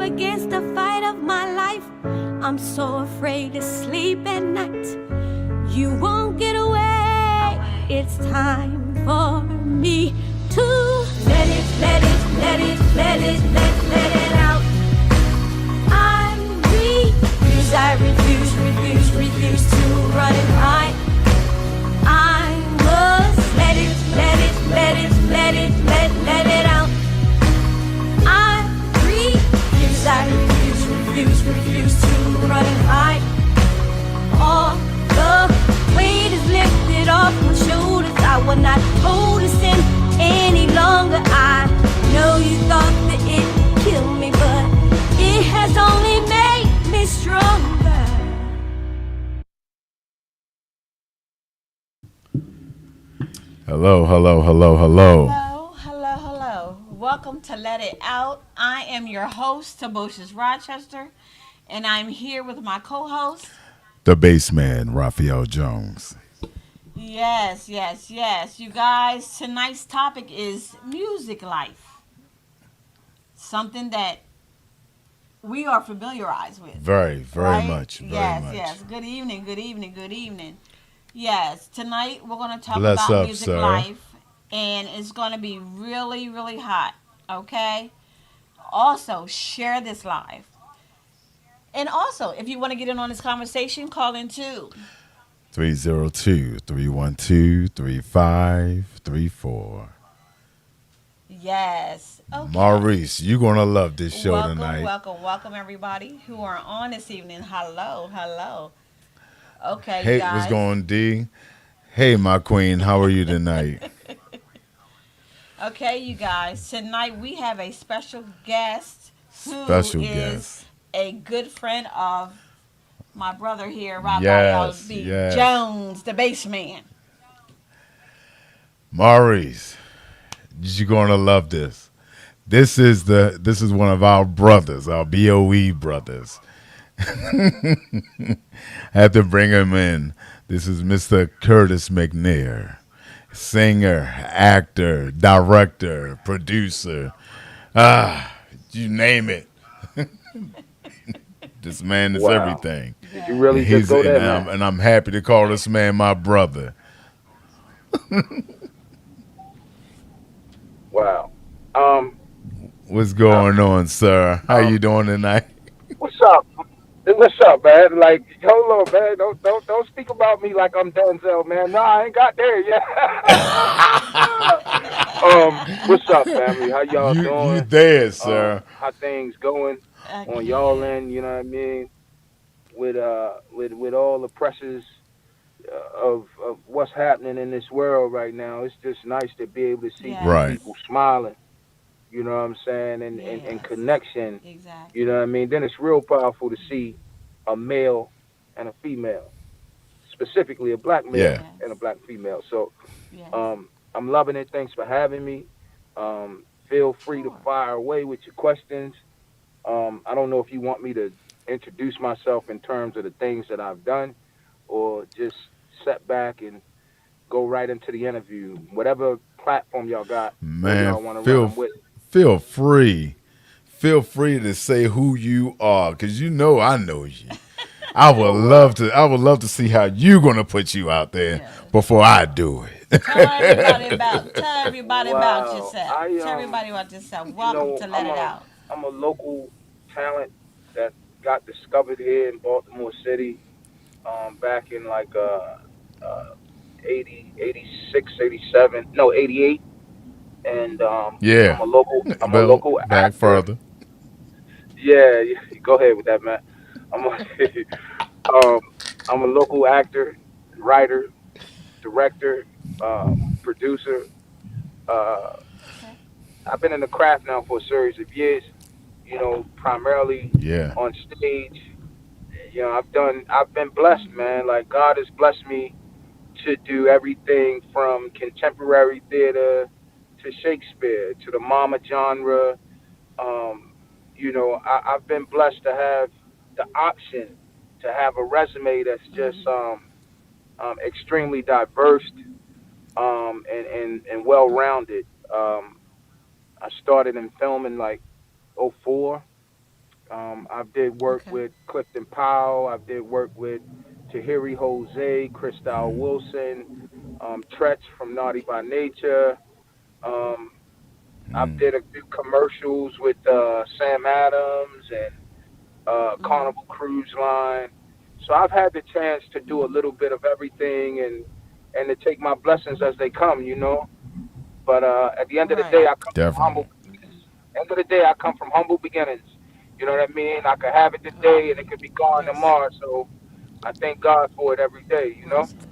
against the fight of my life. I'm so afraid to sleep at night. You won't get away. It's time for me to let it, let it, let it, let it, let it out. I refuse to run and hide. I must let it, let it, let it, let it, let it out. I refuse to run and hide. All the weight is lifted off my shoulders. I will not hold this in any longer. I know you thought that it would kill me, but it has only made me stronger. Hello. Hello. Welcome to Let It Out. I am your host, Taboshes Rochester, and I'm here with my co-host, The bassman, Raphael Jones. Yes. You guys, tonight's topic is music life. Something that we are familiarized with. Very Right? much. Yes. Good evening. Yes, tonight we're going to talk Bless about up, music sir. life, and it's going to be really, really hot, okay? Also, share this live. And also, if you want to get in on this conversation, call in too. 302-312-3534. Yes. Okay. Maurice, you're going to love this show Welcome, tonight. welcome, welcome, everybody who are on this evening. Hello. Okay, you Hey, what's guys. going, D? Hey, my queen, how are you tonight? Okay, you guys. Tonight we have a special guest who Special is guest. a good friend of my brother here, Raphael Yes, B. yes. Jones, the bass man. Maurice, you're going to love this. This is one of our brothers, our BOE brothers. Had to bring him in. This is Mr. Curtis McNair, singer, actor, director, producer. You name it. This man is Wow. everything. Did you Yes. And really just he's go and there, I'm, man? and I'm happy to call this man my brother. Wow. Um, What's uh, going on, sir? How you um, doing tonight? what's up? What's up, man? Like, hold on, man. Don't speak about me like I'm Denzel, man. No, I ain't got there yet. What's up, family? How y'all You doing? there, sir? How things going on y'all Again. end? You know what I mean? With all the pressures of what's happening in this world right now, it's just nice to be able to see Right. Yes. people smiling. You know what I'm saying? And Yes. connection. You know Exactly. what I mean? Then it's real powerful to see a male and a female, specifically a black male Yeah. and a Yes. black female. So Yes. I'm loving it. Thanks for having me. Feel free to Sure. fire away with your questions. I don't know if you want me to introduce myself in terms of the things that I've done or just set back and go right into the interview. Whatever platform y'all got where Man, y'all want to run them with. feel free. Feel free to say who you are, cause you know I know you. I would Oh, love wow. to. I would love to see how you gonna put you out there Yes. before I do Tell everybody about Wow. yourself. Tell everybody about yourself. Welcome to Let I'm It a Out. I'm a local talent that got discovered here in Baltimore City back in like 80, 86, 87, no, 88. And yeah. I'm a Well, local back actor. further. Yeah, go ahead with that, man. I'm a, um, I'm a local actor, writer, director, producer. Uh, Okay. I've been in the craft now for a series of years. You know, primarily Yeah. on stage. You know, I've been blessed, Mm-hmm. man. Like God has blessed me to do everything from contemporary theater to Shakespeare to the mama genre. Um, you know, I've been blessed to have the option to have a resume that's just Mm-hmm. extremely diverse and well rounded. I started in film in like '04. I did work Okay. with Clifton Powell. I did work with Tahiri Jose, Cristal Wilson, Tretch from Naughty by Nature. Um, I Mm. did a few commercials with Sam Adams and Mhm. Carnival Cruise Line. So I've had the chance to do a Mhm. little bit of everything and to take my blessings as they come, you know. But at the end of the day, Right. I come from Definitely. humble. End of the day, I come from humble beginnings. You know what I mean? I could have it today and it could be gone Yes. tomorrow. So I thank God for it every day. You Well know. said.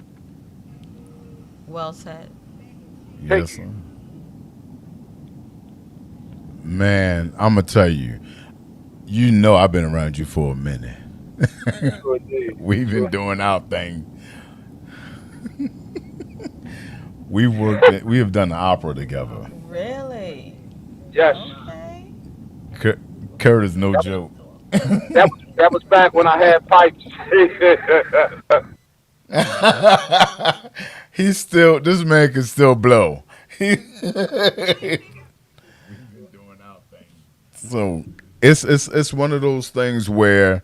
Well said. Thank Yes, you. sir. Man, I'm gonna tell you. You know, I've been around you for a minute. Sure did. We've been Sure. doing our thing. We worked. We have done the opera together. Really? Yes. Okay. Kurt, Kurt is no That, joke. that was back when I had pipes. He's still. This man can still blow. So it's one of those things where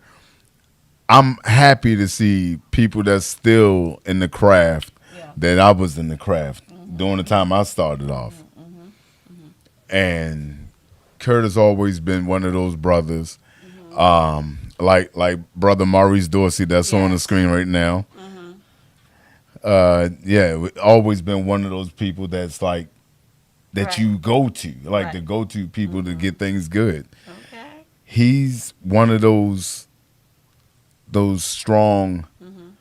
I'm happy to see people that's still in the craft Yeah. that I was in the craft Mhm. during the time I started off. Mhm. Mhm. Mhm. And Kurt has always been one of those brothers, Mhm. like brother Maurice Dorsey that's on the Yes. screen right now. Mhm. Yeah, always been one of those people that's like that Right. you go to, like the Right. go to people to Mhm. get things good. Okay. He's one of those strong Mhm.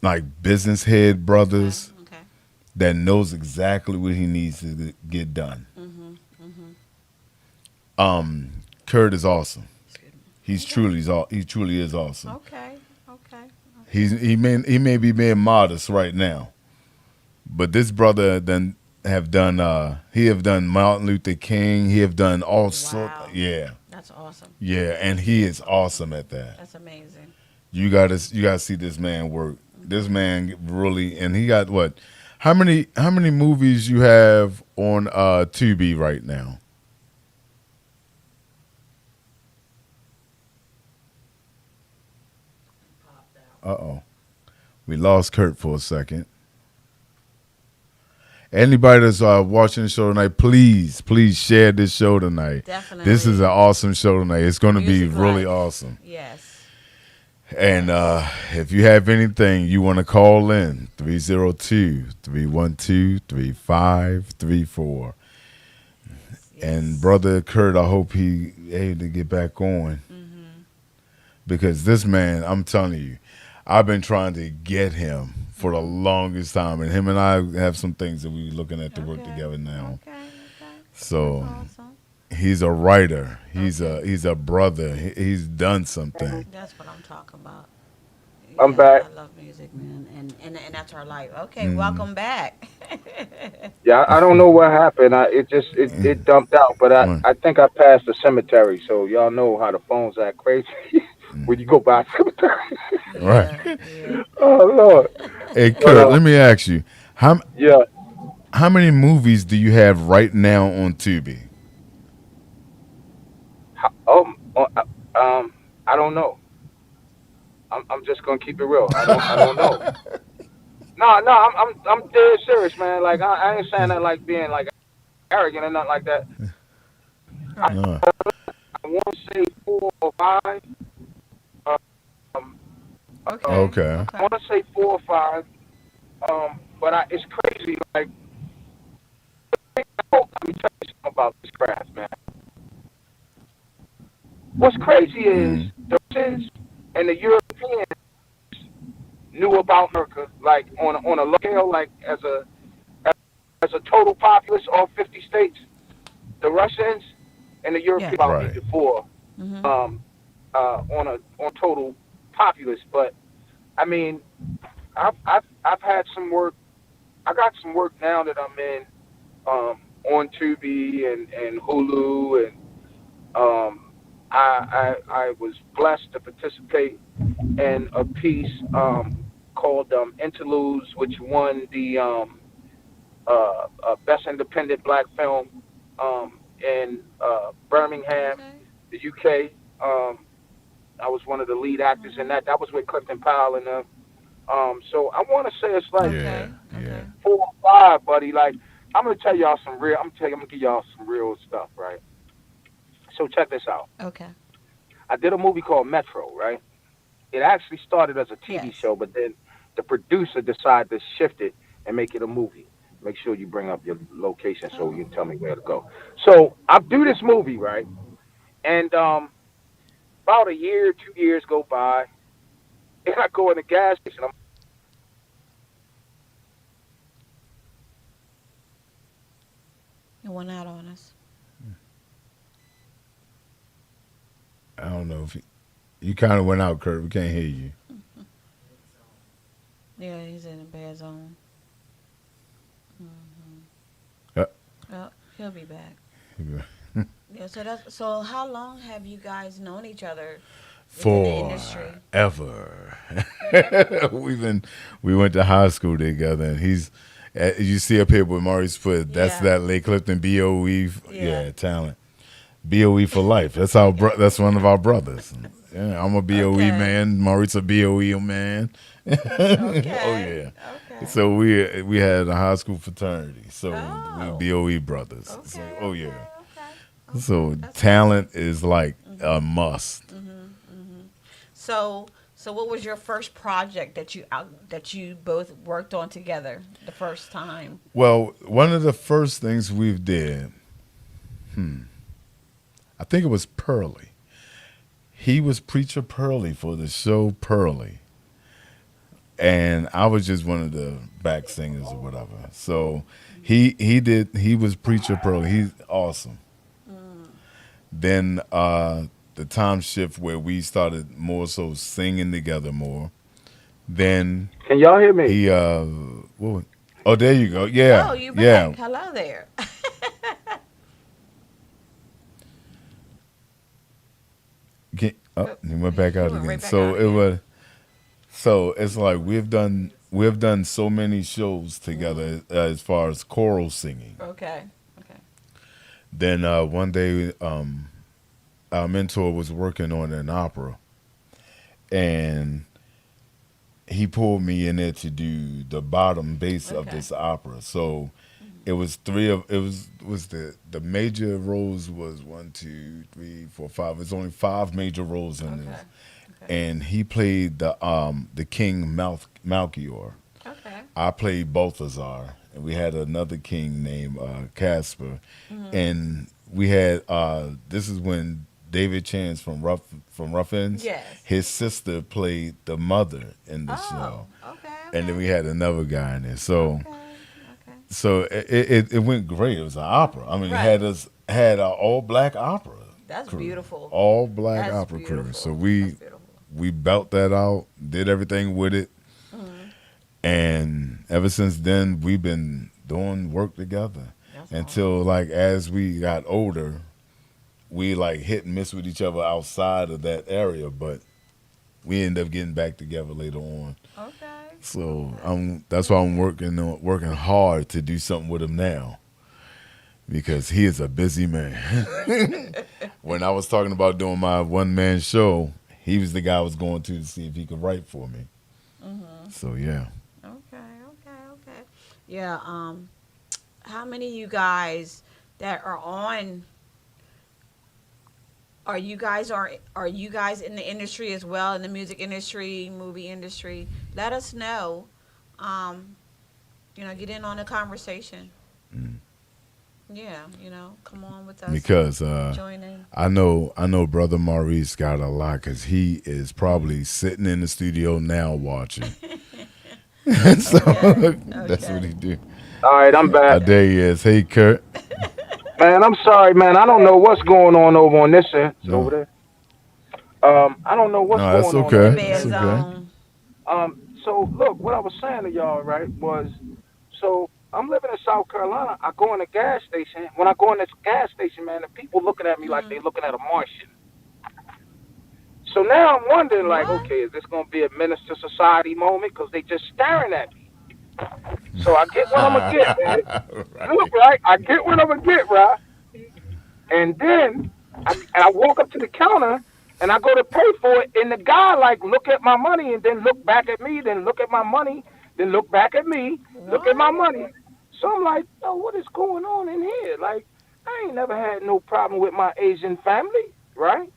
like business head Okay. brothers Okay. that knows exactly what he needs to get done. Mhm. Mhm. Kurt is awesome. Excuse me. He's Okay. truly he truly is awesome. Okay. Okay. Okay. He may be being modest right now, but this brother then have done he have done Martin Luther King. He have done all sort. Wow. Yeah, That's awesome. yeah, and he is awesome at that. That's amazing. You gotta see this man work. This man really, and he got what? How many movies you have on Tubi right now? Uh oh, we lost Kurt for a second. Anybody that's watching the show tonight, please share this show tonight. This is Definitely. an awesome show tonight. It's going to be Music really life. awesome. Yes. And Yes. if you have anything you want to call in, 302-312-3534. Yes. And Yes. brother Kurt, I hope he able to get back on Mhm. because this man, I'm telling you, I've been trying to get him for the Mhm. longest time, and him and I have some things that we're looking at to work Okay. together now. Okay. Okay. That's So awesome. he's a writer. He's Okay. a brother. He's done something. That's what I'm talking about. I'm Yeah, back. I love music, man, and that's our life. Okay, Mm. welcome back. Yeah, I don't know what happened. It dumped out, but Right. I think I passed the cemetery. So y'all know how the phones act crazy when you go by a cemetery. Right. Yeah, yeah. Oh Lord. Hey But Kurt, let me ask you how yeah. how many movies do you have right now on Tubi? I don't know. I'm just gonna keep it real. I don't know. No, no, I'm dead serious, man. Like I ain't saying that like being like arrogant or nothing like that. I, Right. No. I want to say 4 or 5. Um, Okay. Okay. I Okay. want to say 4 or 5. But it's crazy. Like let me tell you something about this craft, man. What's crazy is Mm. the Russians and the Europeans knew about America, like on a low scale, like as a total populace, all 50 states. The Russians and the Yeah. Europeans about me Right. before, Mhm. um, on total populace. But I mean, I've had some work. I got some work now that I'm in on Tubi and Hulu, and I was blessed to participate in a piece called Interludes, which won the Best Independent Black Film in Birmingham, Okay. the UK. Um, I was one of the lead actors in that. That was with Clifton Powell and them. So I want to say it's like Yeah, Okay. yeah. Okay. 4 or 5, buddy. Like I'm gonna tell y'all some real. I'm gonna give y'all some real stuff, right? So check this out. Okay. I did a movie called Metro, right? It actually started as a TV Yes. show, but then the producer decided to shift it and make it a movie. Make sure you bring up your location so you Oh. can tell me where to go. So I do this movie, right? And about a year, 2 years go by, and I go in the gas station. It went out on us. I don't know if you kind of went out, Kurt. We can't hear you. Yeah, he's in a bad zone. Uh, Well, he'll be back. Yeah. Yeah. So. How long have you guys known each other within the industry? Forever. We went to high school together, and he's you see up here with Maurice put that's Yeah. that Lake Clifton BOE Yeah. talent. BOE for life. That's one of our brothers. Yeah, I'm a BOE Okay. man. Maurice a BOE man. Okay. Oh yeah. Okay. So we had a high school fraternity. So Oh. we BOE brothers. Okay. So, oh yeah. Okay. So That's talent is like a must. So what was your first project that you both worked on together the first time? Well, one of the first things we've did, I think it was Pearly. He was Preacher Pearly for the show Pearly. And I was just one of the back singers or whatever. So he was Preacher Pearly. He's awesome. Then the time shift where we started more so singing together more. Then Can y'all hear me? he what, oh there you go. Yeah. Oh, you yeah. back. Hello there. He went back out He went again. right back So out it again. was. So it's like we've done so many shows together as far as choral singing. Okay. Okay. Then one day, our mentor was working on an opera, and he pulled me in there to do the bottom bass of Okay. this opera. So it was the major roles was 1, 2, 3, 4, 5. There's only 5 major roles in Okay. this, Okay. and he played the King Malchior. Okay. I played Balthazar, and we had another king named Casper, and we had this is when David Chance from Rough Ends, Yes. his sister played the mother in the show, Oh. Okay. and then we had another guy in there. So Okay. Okay. so it went great. It was an opera. I mean, Right. it had an all black opera. That's crew. beautiful. All black That's opera crew. beautiful. So That's beautiful. we belt that out, did everything with it. And ever since then, we've been doing work together That's until like as we got older, we like hit and miss with each other outside of that area, but we end up getting back together later on. awesome. Okay. So that's why I'm working hard to do something with him now, because he is a busy man. When I was talking about doing my one man show, he was the guy I was going to see if he could write for me. So yeah. Okay. Yeah. How many of you guys that are on? Are you guys in the industry as well, in the music industry, movie industry? Let us know. Get in on the conversation. Yeah, come on with us. Because Join in. I know Brother Maurice got a lot, because he is probably sitting in the studio now watching. So that's what he do. All right, I'm back. There he is. Hey, Kurt. Man, I'm sorry, man. I don't know what's going on over on this end. It's No. over there. I don't know what's No, that's going okay. on. Bad That's okay. zone. So look, what I was saying to y'all, right, was so I'm living in South Carolina. I go in a gas station. When I go in this gas station, man, the people looking at me like they looking at a Martian. So now I'm wondering, like, What? okay, is this gonna be a menace to society moment? Because they just staring at me. So I get what I'm gonna get, man. Right. Look, right? I get what I'm gonna get, right? And then I walk up to the counter, And I go to pay for it, and the guy like look at my money and then look back at me, then look at my money, then look back at me, look at my What? money. So I'm like, yo, what is going on in here? Like, I ain't never had no problem with my Asian family, right?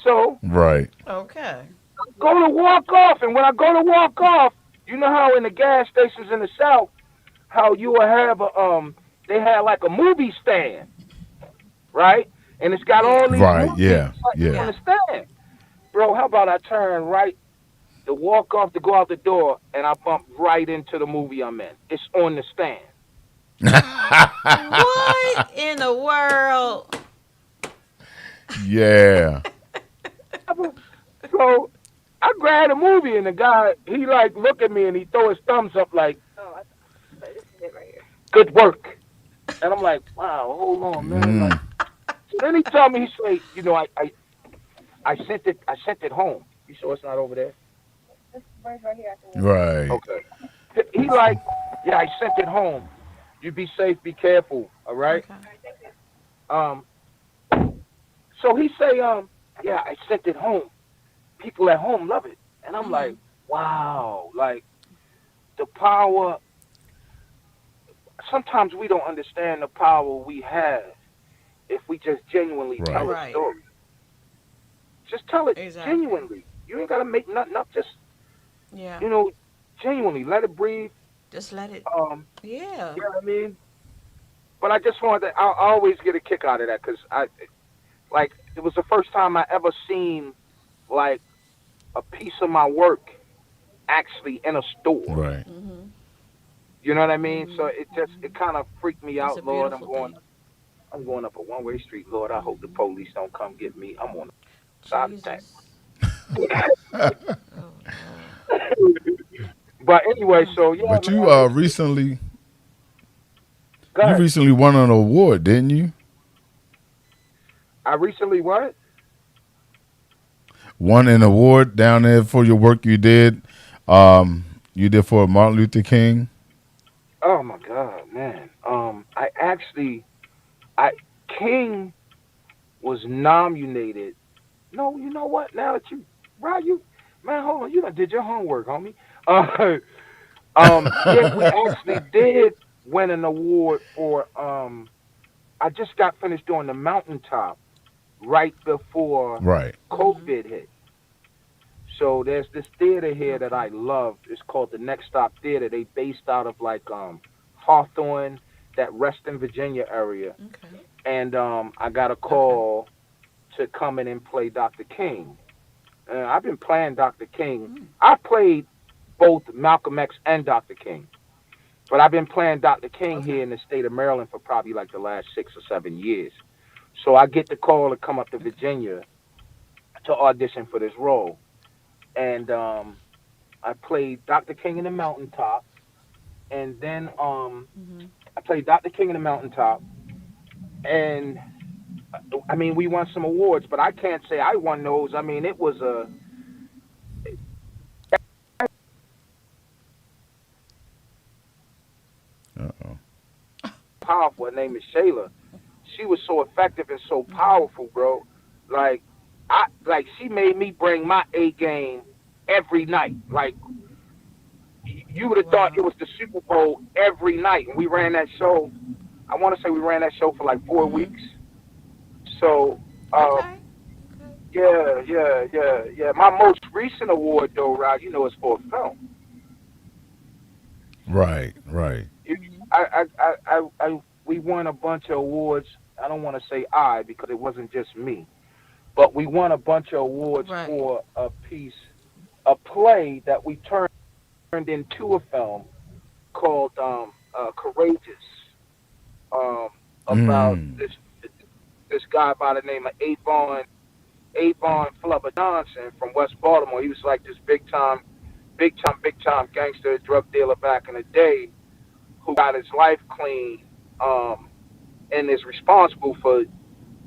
So Right. Okay. go to walk off, and when I go to walk off, you know how in the gas stations in the South, how you will have a they had like a movie stand, right? And it's got all Yeah. these Right. movies Yeah. like, on Yeah. Yeah. the stand. Bro, how about I turn right to walk off to go out the door and I bump right into the movie I'm in. It's on the stand. What in the world? Yeah. So I grabbed a movie and the guy he like look at me and he throw his thumbs up like good work. And I'm like, wow, hold on, man. Like Mm. so then he told me he said, you know, I sent it home. You sure it's not over there? Right. Okay. He like, yeah, I sent it home. You be safe, be careful, all right? Okay. Um so he say, yeah, I sent it home. People at home love it. And I'm like, Mhm. wow, like the power sometimes we don't understand the power we have if we just genuinely tell Right. a Right. story. Just tell it Exactly. genuinely. You ain't gotta make nothing up. Just Yeah. you know, genuinely let it breathe. Just let it. You Yeah. know what I mean? But I just wanted to. I always get a kick out of that because I like it was the first time I ever seen like a piece of my work actually in a store. Right. Mhm. You know what I mean? So Mhm. it just it kind of freaked me It's a out, Lord. beautiful thing. I'm going up a one way street, Lord. I hope the Mhm. police don't come get me. I'm on the side of that. Jesus. Oh Lord. But anyway, Mm. so yeah, But man. Go you ahead. recently won an award, didn't you? I recently what? Won an award down there for your work you did for Martin Luther King. Oh my God, man. I actually, I King was nominated. No, you know what? Now that you, Rod, you, man, hold on. You done did your homework, homie. Uh, yeah, we actually did win an award for. I just got finished doing the mountaintop right before Right. Mhm. COVID hit. So there's this theater here that I Okay. love. It's called the Next Stop Theater. They based out of like Hawthorne, that Reston, Virginia area. Okay. And I got a Okay. call to come in and play Dr. King. I've been playing Dr. King. Mm. I played both Malcolm X and Dr. King, but I've been playing Dr. King Okay. here in the state of Maryland for probably like the last 6 or 7 years. So I get the call to come up to Okay. Virginia to audition for this role. And I played Dr. King in the Mountaintop, and then Mhm. I played Dr. King in the Mountaintop, and I mean we won some awards, but I can't say I won those. I mean it was a Uh-oh. powerful. Her name is Shayla. She was so effective and so Mhm. powerful, bro. Like she made me bring my A game every night. Like you would have thought it Wow. was the Super Bowl every night. And we ran that show. I want to say we ran that show for like four Mhm. weeks. So Okay. Okay. yeah. My most recent award though, Rod, you know, is for a film. Right. Right. You- Mhm. we won a bunch of awards. I don't want to say I because it wasn't just me, but we won a bunch of awards Right. for a play that we turned into a film called Courageous, um, about Mm. this guy by the name of Avon Flubber Johnson from West Baltimore. He was like this big time gangster drug dealer back in the day who got his life clean um, and is responsible for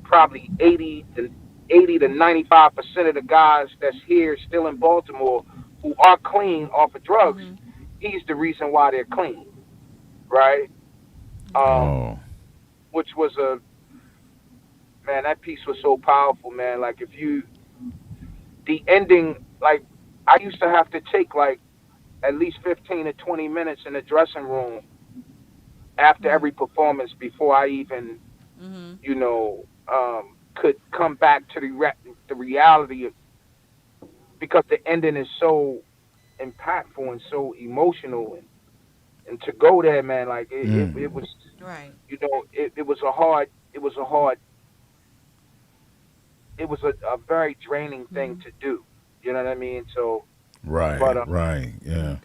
probably 80 to 95% of the guys that's here still in Baltimore who are clean off of drugs. Mhm. He's the reason why they're clean, right? Okay. Um, Oh. which was a man. That piece was so powerful, man. Like if you the ending, like I used to have to take like at least 15 to 20 minutes in the dressing room after Mm-hmm. every performance before I even, Mm-hmm. could come back to the reality of, because the ending is so impactful and so emotional, and to go there, man, like it Mm. was, Right. it was a hard, it was a hard, it was a very draining thing Mm-hmm. to do. You know what I mean? So, but Right, right. Yeah. Okay.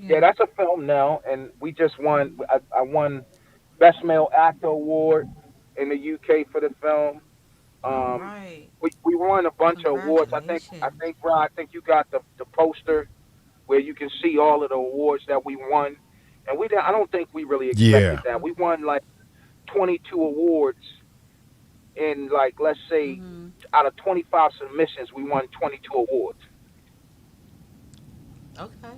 yeah, Yeah. that's a film now, and we just won. I won Best Male Actor award in the UK for the film. All Um, right. we won a bunch of awards. Congratulations. Bro, I think you got the poster where you can see all of the awards that we won, and we didn't, I don't think we really expected Yeah. that. We Okay. won like 22 awards in, like, let's say Mm-hmm. out of 25 submissions, we won 22 awards. Okay.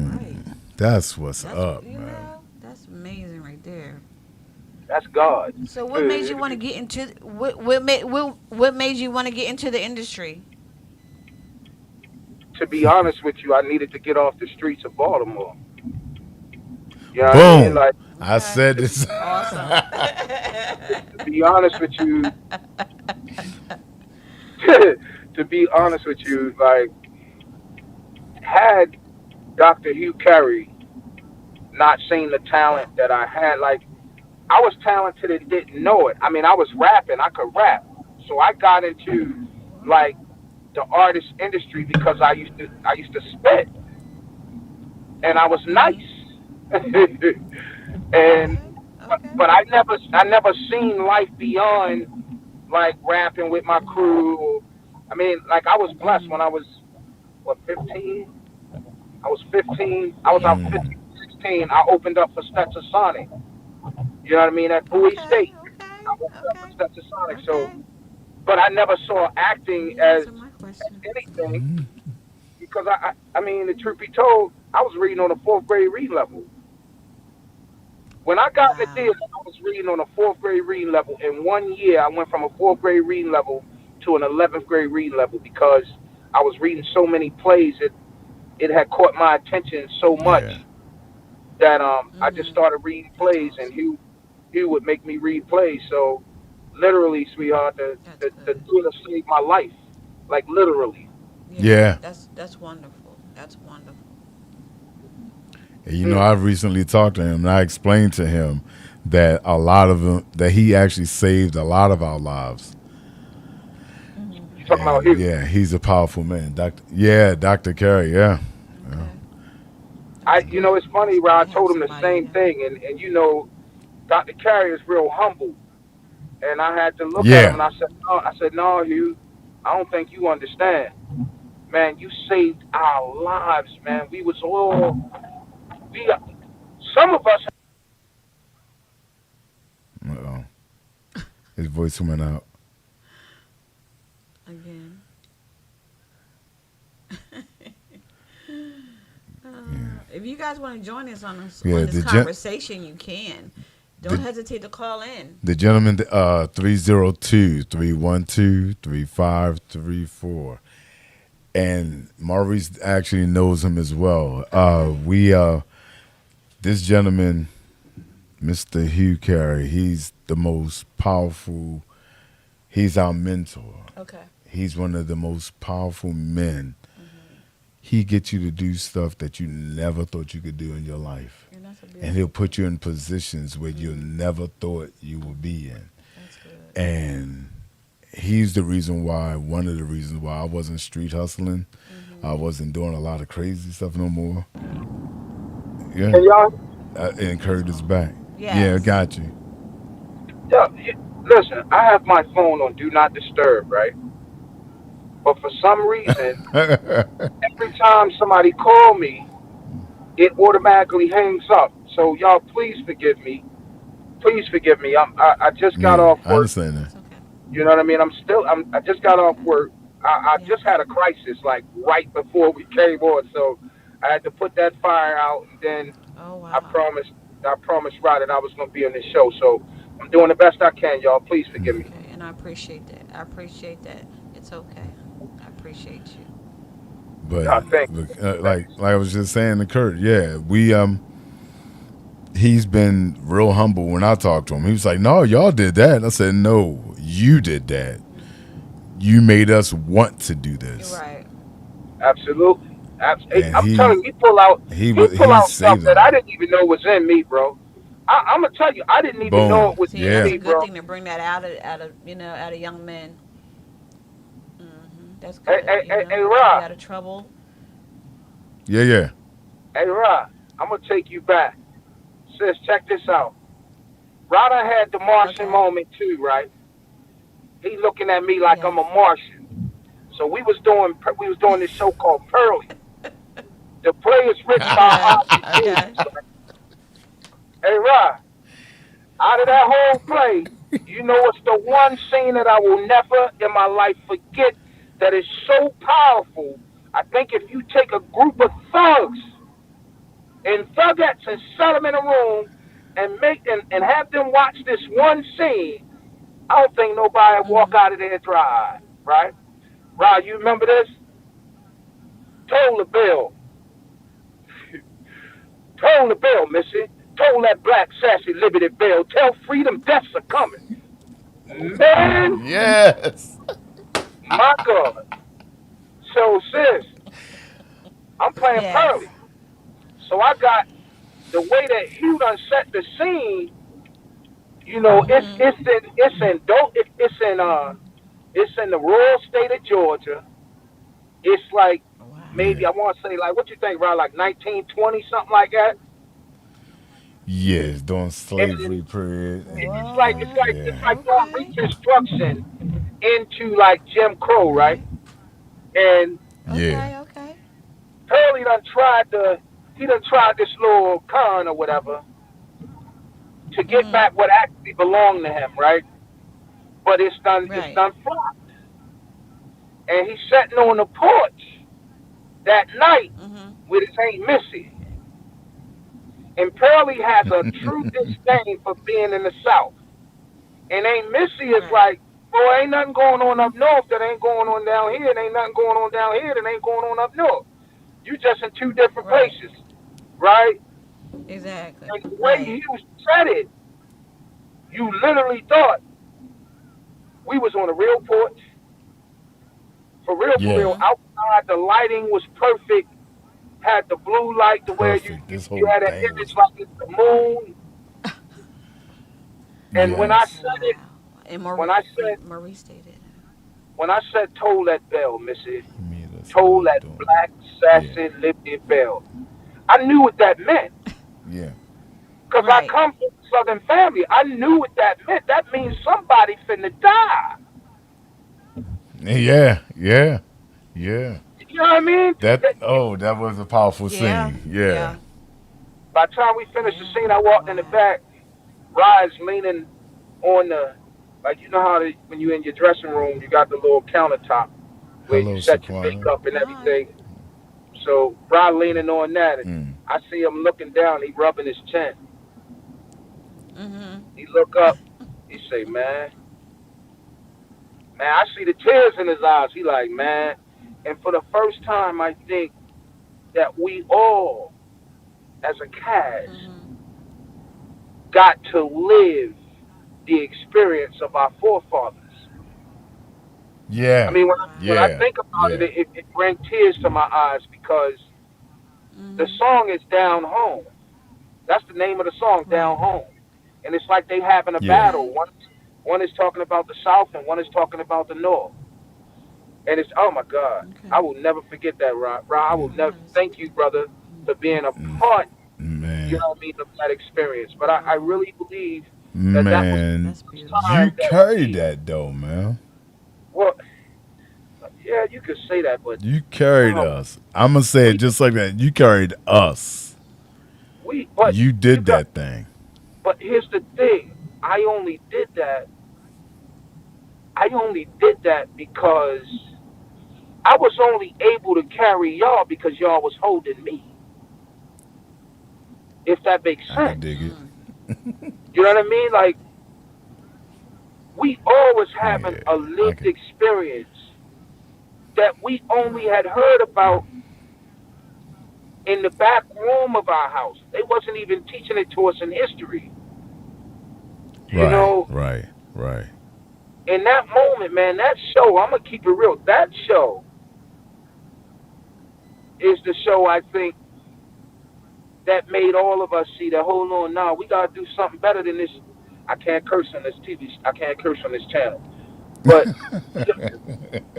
All right. Mm. That's what's That's up, you man. know that's amazing right there. That's God. So what made you want to get into what made you want to get into the industry? To be honest with you, I needed to get off the streets of Baltimore. You know what I mean? Boom. Like, I Okay. said this. Awesome. to be honest with you, to be honest with you, like, had Dr. Hugh Carey not seen the Yeah. talent that I had, like, I was talented and didn't know it. I mean, I was rapping, I could rap. So I got into, like, the artist industry because I used to spit and I was nice. Mhm. And Okay. but, Okay. but I never seen life beyond, like, rapping with my crew. I mean, like, I was blessed when Mhm. I was, what, 15? I was 15. I was Yeah. out Mm. 15, 16. I opened up for Stetsasonic. You know what I mean? At Bowie Okay. State. Okay. I opened up for Okay. Stetsasonic. So, Okay. but I never saw acting You as answered my question. anything, because I mean, the truth be told, I was reading on a fourth grade reading level. When I got in the Wow. theater, I was reading on a fourth grade reading level. In 1 year, I went from a fourth grade reading level to an 11th grade reading level because I was reading so many plays. It had caught my attention so much Yeah. that I just Mhm. started reading That's plays, and awesome. Hugh would make me read plays. So literally, sweetheart, That's the good. theater saved my life, like, literally. Yeah. Yeah. That's wonderful. That's wonderful. You know, Mm. I recently talked to him and I explained to him that a lot of them, that he actually saved a lot of our lives. Mhm. You talking about And Hugh? yeah, he's a powerful man. Dr. Carey, yeah. Yeah. Okay. That's You know, good. it's funny, It's where good I to have told him the somebody same there. thing, and Dr. Carey is real humble, and I had to look at him Yeah. and I said, no, Hugh, I don't think you understand, man. You saved our lives, man. We was all we. Some of us. Uh-oh. His voice went out. Again. If you guys want to join us Yeah, on this conversation, you can. Don't the hesitate to call in. the gentleman 302-312-3534. And Maurice actually knows him as well. Okay. We this gentleman, Mr. Hugh Carey, he's the most powerful. He's our mentor. Okay. He's one of the most powerful men. He gets you to do stuff that you never thought you could do in your life. And that's a And he'll beautiful put you thing. in positions where you never thought you would be in. That's good. And he's the reason why, one of the reasons why I wasn't street hustling. I wasn't doing a lot of crazy stuff no more. Yeah. Can y'all? And Kurt is back. Yeah, Yes. got you. Yeah, listen, I have my phone on Do Not Disturb, right? But for some reason, every time somebody call me, it automatically hangs up. So y'all, please forgive me. Please forgive me. I just got Yeah, off I work. understand that. That's okay. You know what I mean? I just got off work. I Yeah. just had a crisis, like, right before we came on. So I had to put that fire out, and then Oh I wow. promised, I promised Rod that I was going to be on this show. So I'm doing the best I can, y'all. Please forgive me. Okay. And I appreciate that. I appreciate that. It's okay. I appreciate you. But Thank look, you. like I was just saying to Kurt, yeah, he's been real humble when I talked to him. He was like, "No, y'all did that." And I said, "No, you did that. You made us want to do You're this." right. Absolutely. And I'm telling you, he pull he out stuff saved that I them. didn't even know was in me, bro. I'm gonna tell you, I didn't even know it Boom. was See, and in that's Yeah. a me, good bro. thing to bring that out of young men. That's Hey, good. hey, hey, hey, Keep you Rob. out of trouble. Yeah, yeah. Hey, Rob. I'm gonna take you back. Sis, check this out. Rod, I had the Martian Okay. moment too, right? He looking at me like I'm Yes. a Martian. So we was doing this show called Pearly. The play is written by Okay. Oscar Okay. Davis. Right? Hey, Rod. Out of that whole play, you know it's the one scene that I will never in my life forget that is so powerful. I think if you take a group of thugs and thugettes and set them in a room and and have them watch this one scene, I don't think nobody walk out of there dry, right? Rod, you remember this? Toll the bill. Toll the bill, missy. Toll that black sassy liberty bell. Tell freedom deaths are coming. Man, Yes. my God. So, sis, I'm playing Yes. Pearly. So I got the way that Hugh done set the scene. You know, it's in the rural state of Georgia. It's like Wow. Yeah. maybe I want to say like what you think, around like 1920 something like that. Yes, during And slavery period. it's And like it's What? like it's yeah. like doing Okay. Reconstruction into like Jim Crow, right? Okay. And Yeah. Okay. Okay. Hurley done tried this little con or whatever to get Mhm. back what actually belonged to him, right? But it's Right. done flopped. And he's sitting on the porch that night Mhm. with his Aunt Missy. And Pearlie has a true disdain for being in the South. And Aunt Missy is Right. like, boy, ain't nothing going on up north that ain't going on down here, and ain't nothing going on down here that ain't going on up north. You just in two different Right. places, right? Exactly. And the way Right. he was said it, you literally thought we was on a real porch, for Yeah. real. Mhm. Outside, the lighting was perfect. Had the blue light, the way Perfect. you, This you whole had an thing image was like it's the moon. And yes. Wow. And when I said, Marie stated. toll that bell, Missy, He made us toll love that doing black, it. Yeah. sassy, lifted bell. I knew what that meant. Yeah. Because I Right. come from a Southern family. I knew what that meant. That means somebody finna die. Yeah. Yeah. Yeah. You know what I mean? That was a powerful Yeah. scene. Yeah. Yeah. By the time we finished the Yeah. scene, I walked in the Wow. back. Rise leaning on the, like, you know how when you in your dressing room, you got the little countertop where you Hello, set your Shaquana. makeup and Hi. everything. So Rod leaning on that, and Mm. I see him looking down. He rubbing his chin. Mhm. He look up. He say, man, I see the tears in his eyes. He like, man. And for the first time, I think that we all, as a cast, Mhm. got to live the experience of our forefathers. I Yeah. mean, when I Wow. Yeah. think about it, Yeah. it brings tears to my eyes because the Mhm. song is Down Home. That's the name of the song, Down Right. Home. And it's like they having a Yeah. battle. Okay. One is talking about the South and one is talking about the North. And it's, oh my God, I Okay. will never forget that, Rob. Rob, I will Oh, I never gotta listen thank to you, that. brother, for being a Mm. part, you Man. know what I mean, of that experience. But I Oh, really believe that was Man. that's the first beautiful. You time that carried we, that though, man. well, yeah, you could say that, but You carried um, us. I'm gonna say it we, just like that. You carried us. but You you did got, that thing. but here's the thing. I only did that because I was only able to carry y'all because y'all was holding me. If that makes I could sense, dig it. Mm. you know what I mean? Like we always having Yeah. a I lived could. experience that we only had heard about in the back room of our house. They wasn't even teaching it to us in history. You Right, know, right, right. in that moment, man, that show, I'm gonna keep it real. That show is the show I think that made all of us see that, hold on, now we gotta do something better than this. I can't curse on this TV. I can't curse on this channel, but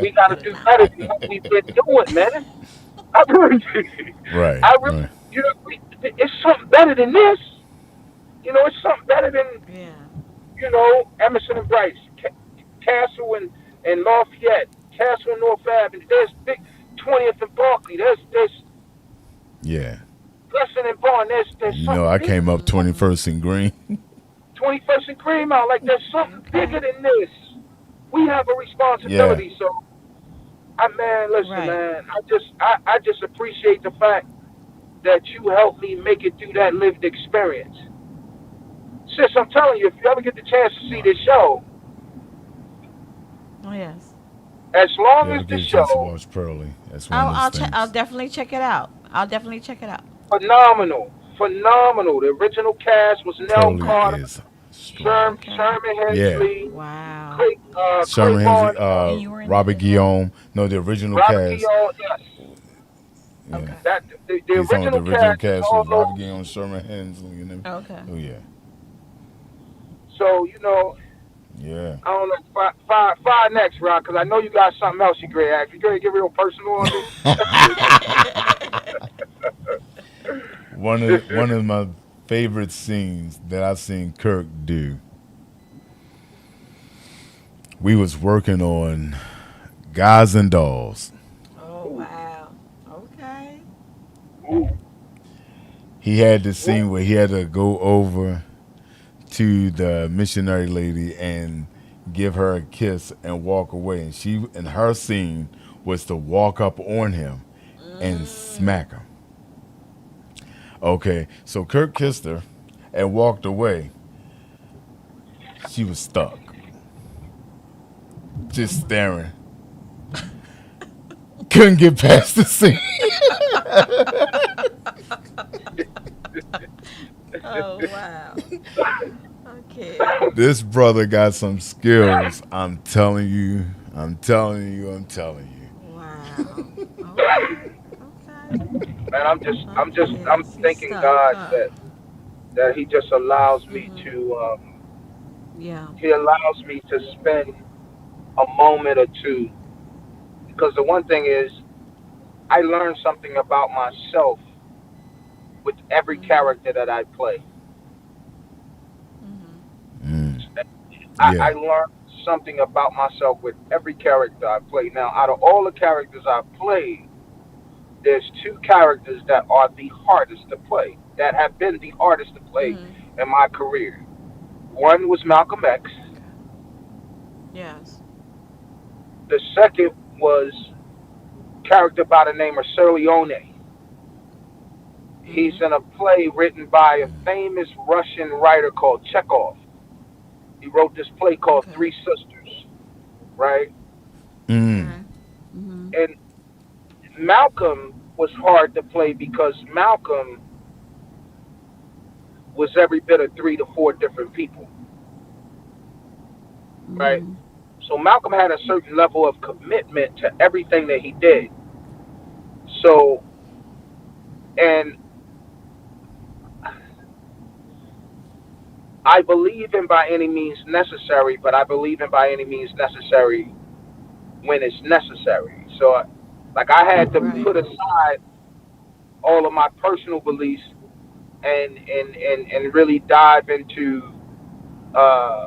we gotta do better than what we've been doing, man. I really, Right, I really, right. it's something better than this. It's something better than Yeah. Emerson and Bryce, Castle and Lafayette, Castle and North Ave. And there's big 20th and Barkley. There's Yeah. Blessing and Barn. There's You know, something I bigger. came up 21st and Green. 21st and Greenmount. Like there's something Okay. bigger than this. We have a Yeah. responsibility. So, man, listen, Right. man. I just appreciate the fact that you helped me make it through that lived experience. Sis, I'm telling you, if you ever get the chance to see this show, Oh yes. as You long ever as the get a chance to show watch Pearly? That's one of those I'll things. definitely check it out. I'll definitely check it out. phenomenal, phenomenal. The original cast was Nell Pearly Carter, is strong. Okay. Sherman Yeah. Hensley, Wow. Sherman Claiborne, Hensley, And you were in Robert it? Guillaume. No, the original Robert cast. Guillaume. Yes, Yeah. Okay. that the He's on the original original cast. cast All was Robert those, Guillaume, Sherman Hensley, and them. Okay. Oh yeah, so yeah. I don't know. Five next, Rock, because I know you got something else you great ask. You gonna get real personal on One of my favorite scenes that I've seen Kirk do. We was working on Guys and Dolls. Oh wow. Okay. me? Ooh, He had this scene where he had to go over to the missionary lady and give her a kiss and walk away. And her scene was to walk up on him and smack him. Okay, so Kirk kissed her and walked away. She was stuck, just staring. Couldn't get past the scene. Oh wow. Okay. This brother got some skills. I'm telling you. I'm telling you. I'm telling you. Wow. Okay. Okay. man, I'm Yes, he's thanking stuck, God huh? that He just allows me Mhm. to. Yeah. He allows me to spend a moment or two, because the one thing is, I learn something about myself with every Mhm. character that I play. Mhm. Mm, I yeah. learned something about myself with every character I play. Now, out of all the characters I played, there's two characters that are the hardest to play, that have been the hardest to play Mhm. in my career. One was Malcolm X. Okay. Yes. The second was a character by the name of Sir Leone. He's Mhm. in a play written by a famous Russian writer called Chekhov. He wrote this play called Okay. Three Sisters, right? Mm, Okay. Mhm. And Malcolm was hard to play because Malcolm was every bit of three to four different people, right? Mhm. So Malcolm had a certain level of commitment to everything that he did. So, and I believe in by any means necessary, but I believe in by any means necessary when it's necessary. So, like, I had to Right. put aside all of my personal beliefs and really dive into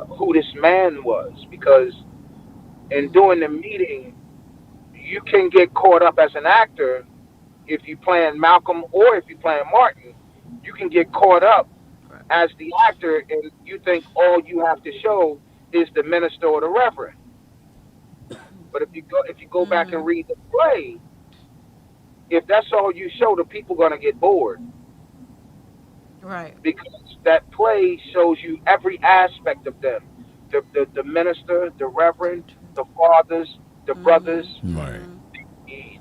who this man was, because in Mhm. doing the meeting, you can get caught up as an actor if you playing Malcolm or if you playing Martin. You can get caught up Right. as the actor, and you think all you have to show is the minister or the reverend. But if you go back and Mhm. read the play, if that's all you show, the people gonna get bored, Right. because that play shows you every aspect of them: the minister, the reverend, Gotcha. the fathers, the brothers, Mhm. right. Mhm.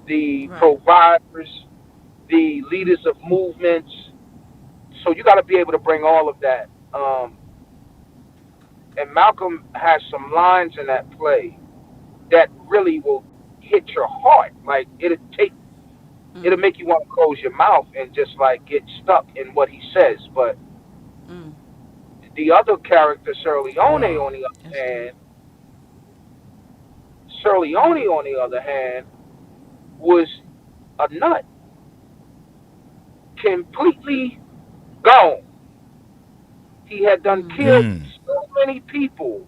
the Right. providers, the leaders of movements. So you got to be able to bring all of that. And Malcolm has some lines in that play that really will hit your heart. Like it'll Mm. make you want to close your mouth and just like get stuck in what he says. But Mm. the other character, Sir Leone, Wow. on the other That's good. hand, Sir Leone, on the other hand, was a nut, completely gone. He had done Mm. killed Mm. so many people.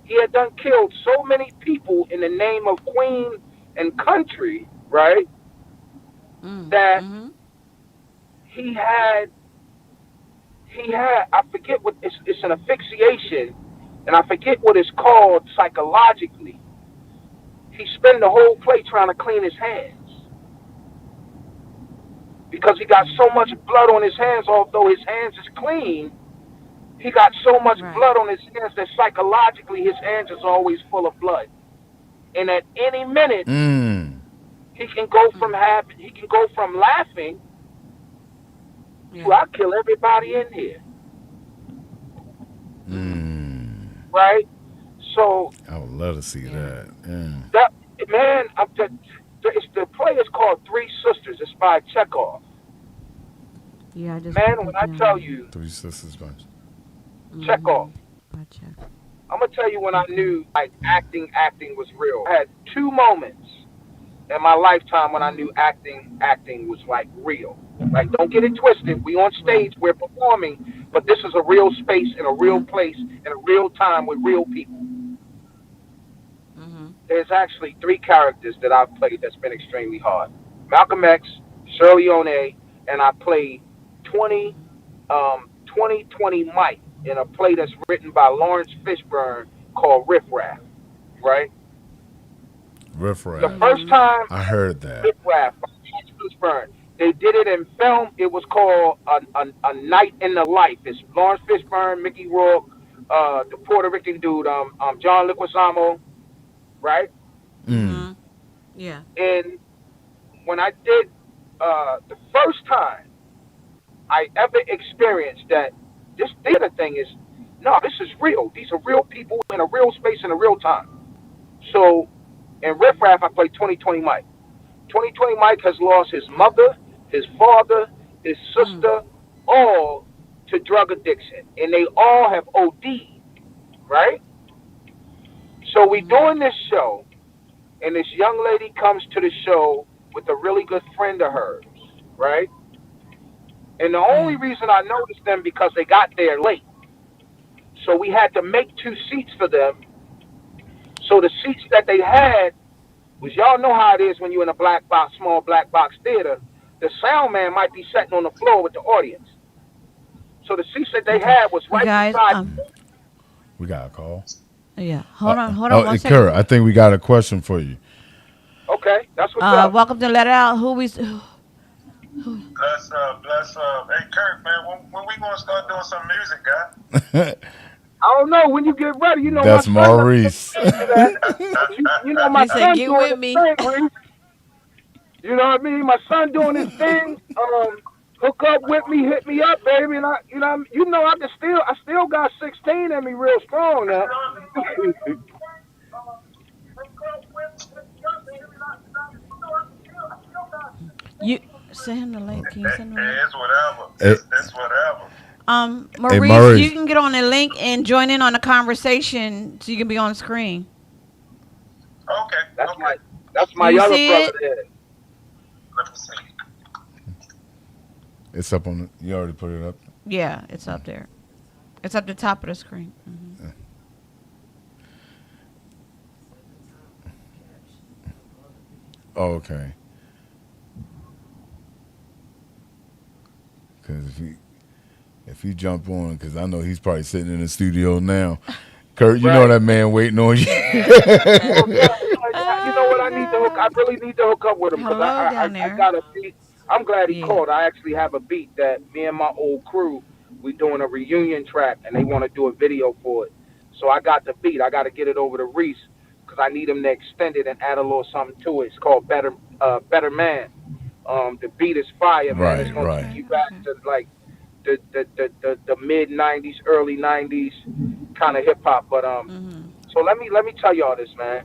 He had done killed so many people in the name of Queen and country, right? Mm. That Mm-hmm. he had I forget what it's an asphyxiation, and I forget what it's called psychologically. He spent the whole play trying to clean his hands because he got so much blood on his hands. Although his hands is clean, he got so much Right. blood on his hands that psychologically his hands is always full of blood. And at any minute, Mm. he can go from laughing to Yeah. I kill everybody in here, Mm. Mm. right? So I would love to see Yeah. that. Yeah. that man, the play is called Three Sisters. It's by Chekhov. Yeah, I just put Man, when that I down tell here. you Three Sisters Bunch. Mm-hmm. Chekhov, Gotcha. I'm gonna tell you when I Okay. knew like acting was real. I had two moments in my lifetime when I Mm-hmm. knew acting was like real. Like don't get it twisted. We on Right. stage, we're performing, but this is a real space in a real Yeah. place in a real time with real people. Mm-hmm. There's actually three characters that I've played that's been extremely hard. Malcolm X, Shirley Leone, and I played 20 Mm-hmm. 2020 Mike in a play that's written by Lawrence Fishburne called Riff Raff, right? Riff The Raff. first Mm-hmm. time I heard that. Riff Raff by Lawrence Fishburne, they did it in film. It was called a Night in the Life. It's Lawrence Fishburne, Mickey Rourke, the Puerto Rican dude, John Leguizamo, right? Mm. Mm-hmm. Yeah. And when I did the first time I ever experienced that this theater thing is no, this is real. These are real people in a real space in a real time. So in Riff Raff, I played 2020 Mike. 2020 Mike has lost his mother, his father, his Mm. sister, all to drug addiction, and they all have OD'd, right? So we Mm-hmm. doing this show, and this young lady comes to the show with a really good friend of hers, right? And the only Right. reason I noticed them because they got there late. So we had to make two seats for them. So the seats that they had was y'all know how it is when you're in a black box, small black box theater. The sound man might be sitting on the floor with the audience. So the seats that they Okay. had was You right guys. beside. We got a call. Yeah. Uh, Hold on oh, one Kurt, I second. think we got a question for you. Okay, that's what's up. Welcome to Let It Out. Who we? Bless up, bless up. Hey, Kirk, man, when we gonna start doing some music, guy? I don't know when you get ready. You know my That's son done Maurice. into that. You know my He said, son "Get doing with his me." thing, Reese. You know what I mean? My son doing his thing. Hook up with me, hit me up, baby. And I still got 16 in me, real strong now. You send him the link. Can you send him the link? It's whatever. Hey, It's whatever. hey, Maurice, you Maurice. can get on the link and join in on the conversation, so you can be on the screen. Okay, That's okay. my that's Do my you other see brother it? there. Let me see. It's up on. You already put it up. Yeah, it's up there. It's up the top of the screen. Mhm. Oh, okay. Because if you jump on, because I know he's probably sitting in the studio now. Kurt, you know Right. that man waiting on you. Oh yeah, you know what? Oh I God! really need to hook up with him because Hello down I there. got a beat. I'm glad he Yeah. called. I actually have a beat that me and my old crew we doing a reunion track and they want to do a video for it. So I got the beat. I got to get it over to Reese because I need him to extend it and add a little something to it. It's called Better Man. The beat is fire, man. It's Right, gonna take right. you back to like the mid '90s, early '90s kind of hip hop. But so let me tell y'all this, man.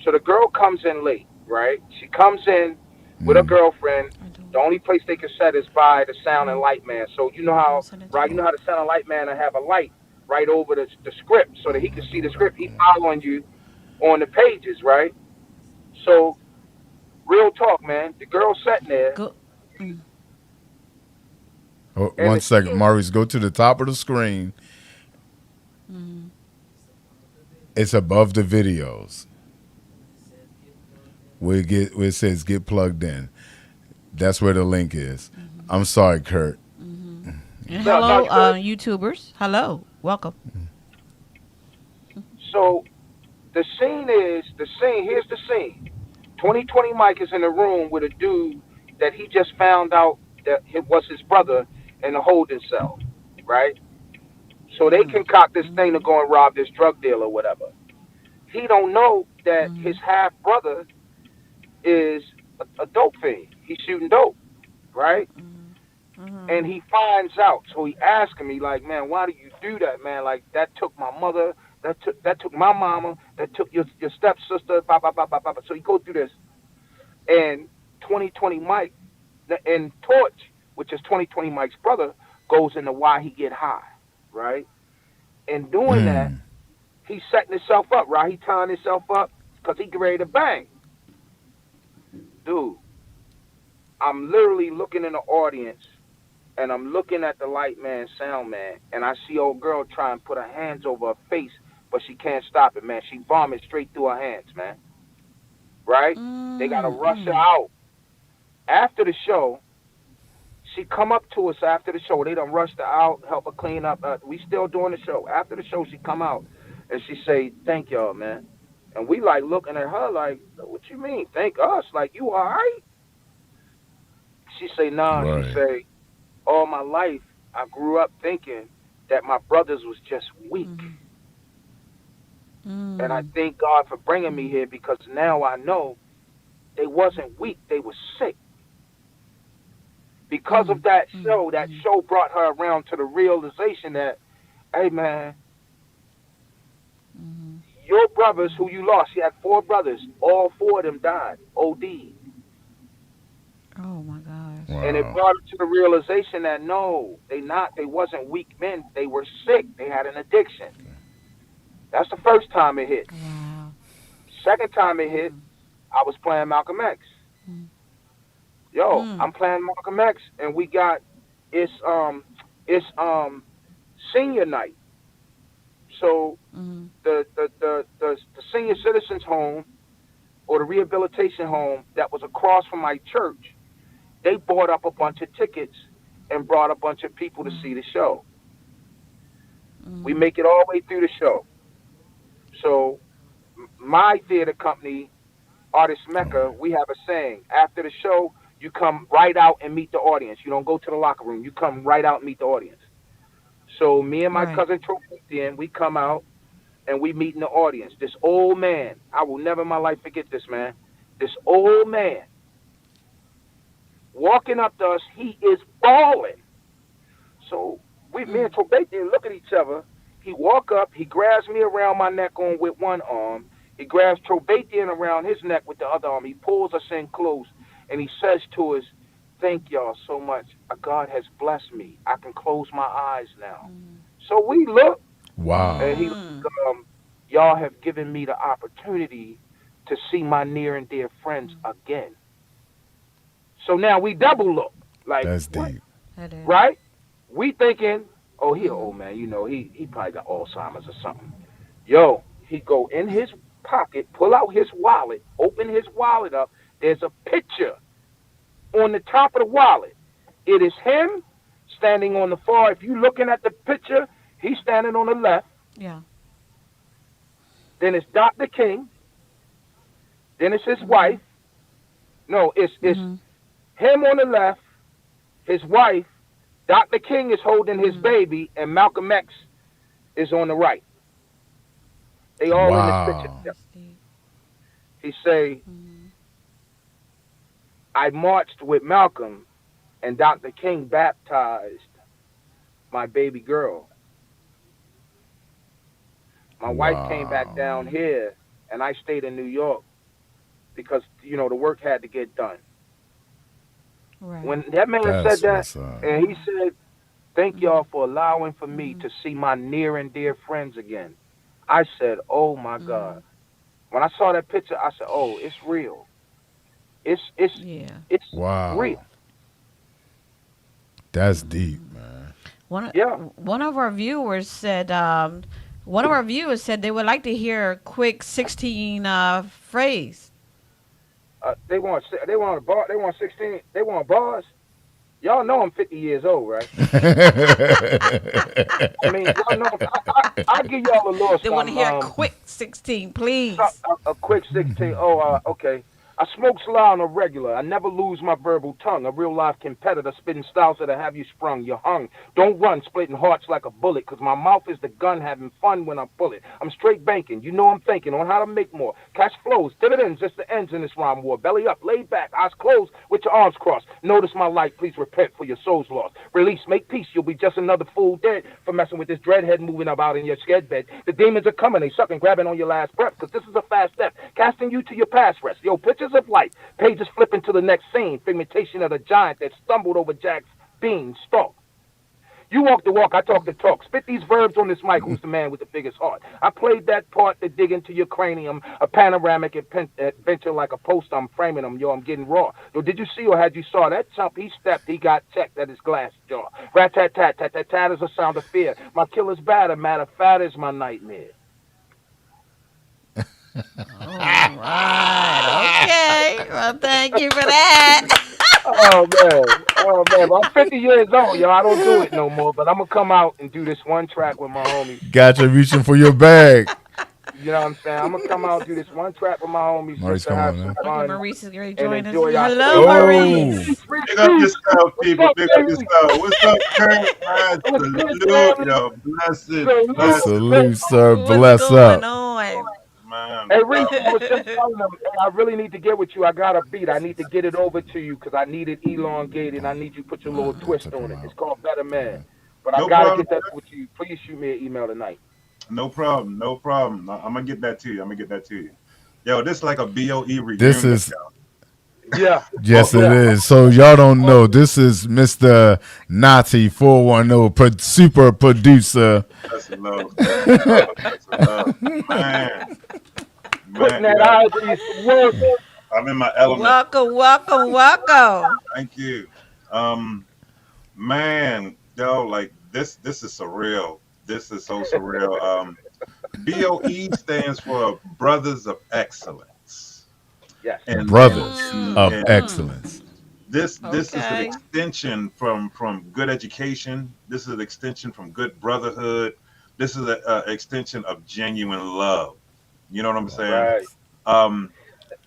So the girl comes in late, right? She comes in with her Mm. girlfriend. The only place they can set is by the Sound and Light Man. So you know how, right? You know how the Sound and Light Man will have a light right over the script so that he can see the script. He following you on the pages, right? So real talk, man. The girl sitting there, Go. Oh, and one the second, scene, Maurice. Go to the top of the screen. It's above the videos. Where it says "Get plugged in." That's where the link is. I'm sorry, Kurt. And no, hello, you good? YouTubers. Hello, welcome. So the scene is the scene. Here's the scene. 2020 Mike is in a room with a dude that he just found out that it was his brother in a holding cell, right? So they concoct this thing to go and rob this drug dealer or whatever. He don't know that his half brother is a dope fiend. He's shooting dope, right? And he finds out. So he asking me like, man, why do you do that, man? Like that took my mother, that took my mama, that took your stepsister, blah blah blah blah blah. So he go through this, and 2020 Mike and Torch, which is 2020 Mike's brother, goes into why he get high, right? And doing that, Mm. he's setting himself up, right? He tying himself up because he get ready to bang. Dude, I'm literally looking in the audience and I'm looking at the light man, sound man, and I see old girl try and put her hands over her face, but she can't stop it, man. She vomits straight through her hands, man. Right? They gotta rush her out. After the show, she come up to us after the show. They done rushed her out, help her clean up. We still doing the show. After the show, she come out and she say, "Thank y'all, man." And we like looking at her like, "What you mean? Thank us? Like you all right?" She say, "Nah." She Right. say, "All my life, I grew up thinking that my brothers was just weak, and I thank God for bringing me here because now I know they wasn't weak. They was sick." Because of that show brought her around to the realization that, hey man, your brothers who you lost, she had 4 brothers, all 4 of them died, OD. Oh my gosh. And it Wow. brought her to the realization that no, they wasn't weak men, they were sick, they had an addiction. That's the first time it hit. Wow. Second time it hit, I was playing Malcolm X. Yo, I'm playing Malcolm X, and we got it's it's senior night. So the senior citizens home or the rehabilitation home that was across from my church, they bought up a bunch of tickets and brought a bunch of people to see the show. We make it all the way through the show. So my theater company, Artist Mecca, we have a saying. After the show, you come right out and meet the audience. You don't go to the locker room. You come right out and meet the audience. So me and my Right. cousin Troy, we come out and we meet in the audience. This old man, I will never in my life forget this, man. This old man walking up to us, he is bawling. So me and Troy look at each other. He walk up, he grabs me around my neck on with one arm. He grabs Trobatian around his neck with the other arm. He pulls us in close, and he says to us, "Thank y'all so much. God has blessed me. I can close my eyes now." So we look, and Wow. he, y'all have given me the opportunity to see my near and dear friends again. So now we double look, like That's what, deep. That is. right? We thinking, oh, he an old man, he probably got Alzheimer's or something. Yo, he go in his pocket, pull out his wallet, open his wallet up. There's a picture on the top of the wallet. It is him standing on the far. If you looking at the picture, he's standing on the left. Yeah. Then it's Dr. King. Then it's his wife. No, it's him on the left, his wife. Dr. King is holding his baby, and Malcolm X is on the right. They all in this picture. Wow. That's deep. He say, I marched with Malcolm, and Dr. King baptized my baby girl. My wife came back Wow. down here, and I stayed in New York because the work had to get done. Right. When that man said That's that, what's up. and he said, "Thank Mm-hmm. y'all for allowing for me to see my near and dear friends again," I said, "Oh my Mm-hmm. God." When I saw that picture, I said, "Oh, it's real. It's Yeah. it's real." Wow. That's deep, man. One Yeah. one of our viewers said they would like to hear a quick 16 phrase. They want a bar. They want 16. They want bars. Y'all know I'm 50 years old, right? I mean, y'all know I give y'all a little They want to something. hear a quick 16, So- please. a quick 16. Oh, okay. I smoke sly on a regular. I never lose my verbal tongue. A real life competitor, spitting styles that'll have you sprung. You're hung. Don't run, splitting hearts like a bullet, cause my mouth is the gun, having fun when I pull it. I'm straight banking. You know I'm thinking on how to make more. Cash flows, dividends, just the ends in this rhyme war. Belly up, laid back, eyes closed, with your arms crossed. Notice my life, please repent for your soul's lost. Release, make peace. You'll be just another fool dead for messing with this dreadhead moving about in your scared bed. The demons are coming. They sucking, grabbing on your last breath, cause this is a fast step, casting you to your past rest. Yo, pictures of life, pages flipping to the next scene, pigmentation of the giant that stumbled over Jack's beanstalk. You walk the walk, I talk the talk. Spit these verbs on this mic. Who's the man with the biggest heart? I played that part to dig into your cranium, a panoramic adventure like a post. I'm framing them. Yo, I'm getting raw. Yo, did you see or had you saw that chump? He stepped. He got checked at his glass jaw. Rat tat tat tat tat tat is a sound of fear. My killer's batter, matter fat is my nightmare. All right. Okay. Well, thank you for that. Oh man. I'm 50 years old, yo. I don't do it no more. But I'm gonna come out and do this one track with my homies. Gotcha, reaching for your bag. You know what I'm saying? I'm gonna come out and do this one track with my homies Maurice, just to come have on, some man. Okay, fun Maurice is going to and join us. enjoy Hello, ourselves. Oh, Maurice. Big up yourself, What's people. up, Big up baby? yourself. What's up, Kurt? Man, What's good, salute, family? yo. Blessed, Salute, blessed, salute, sir. What's Bless going up. on? man. Hey, Reese, I was just telling them, hey, I really need to get with you. I got a beat. I need to get it over to you because I need it elongated. I need you to put your little twist Took on him it. It's out. called Better Man. But I No got to problem. get that with you. Please shoot me an email tonight. No problem. No problem. I'm gonna get that to you. I'm gonna get that to you. Yo, this is like a BOE This reunion. is, Yeah. yes, it Yeah. is. So y'all don't know. This is Mr. Nazi 410, super producer. That's a love. That's a love. That's a love. Man, Putting man, that yo, ivory to work. I'm in my element. Welcome, welcome, welcome. Thank you. Um, man, yo, like this is surreal. This is so surreal. BOE stands for Brothers of Excellence, Yes. and and Brothers and, of and Mm-hmm. excellence. this is an Okay. extension from good education. This is an extension from good brotherhood. This is a extension of genuine love. You know what I'm saying? Right. Um,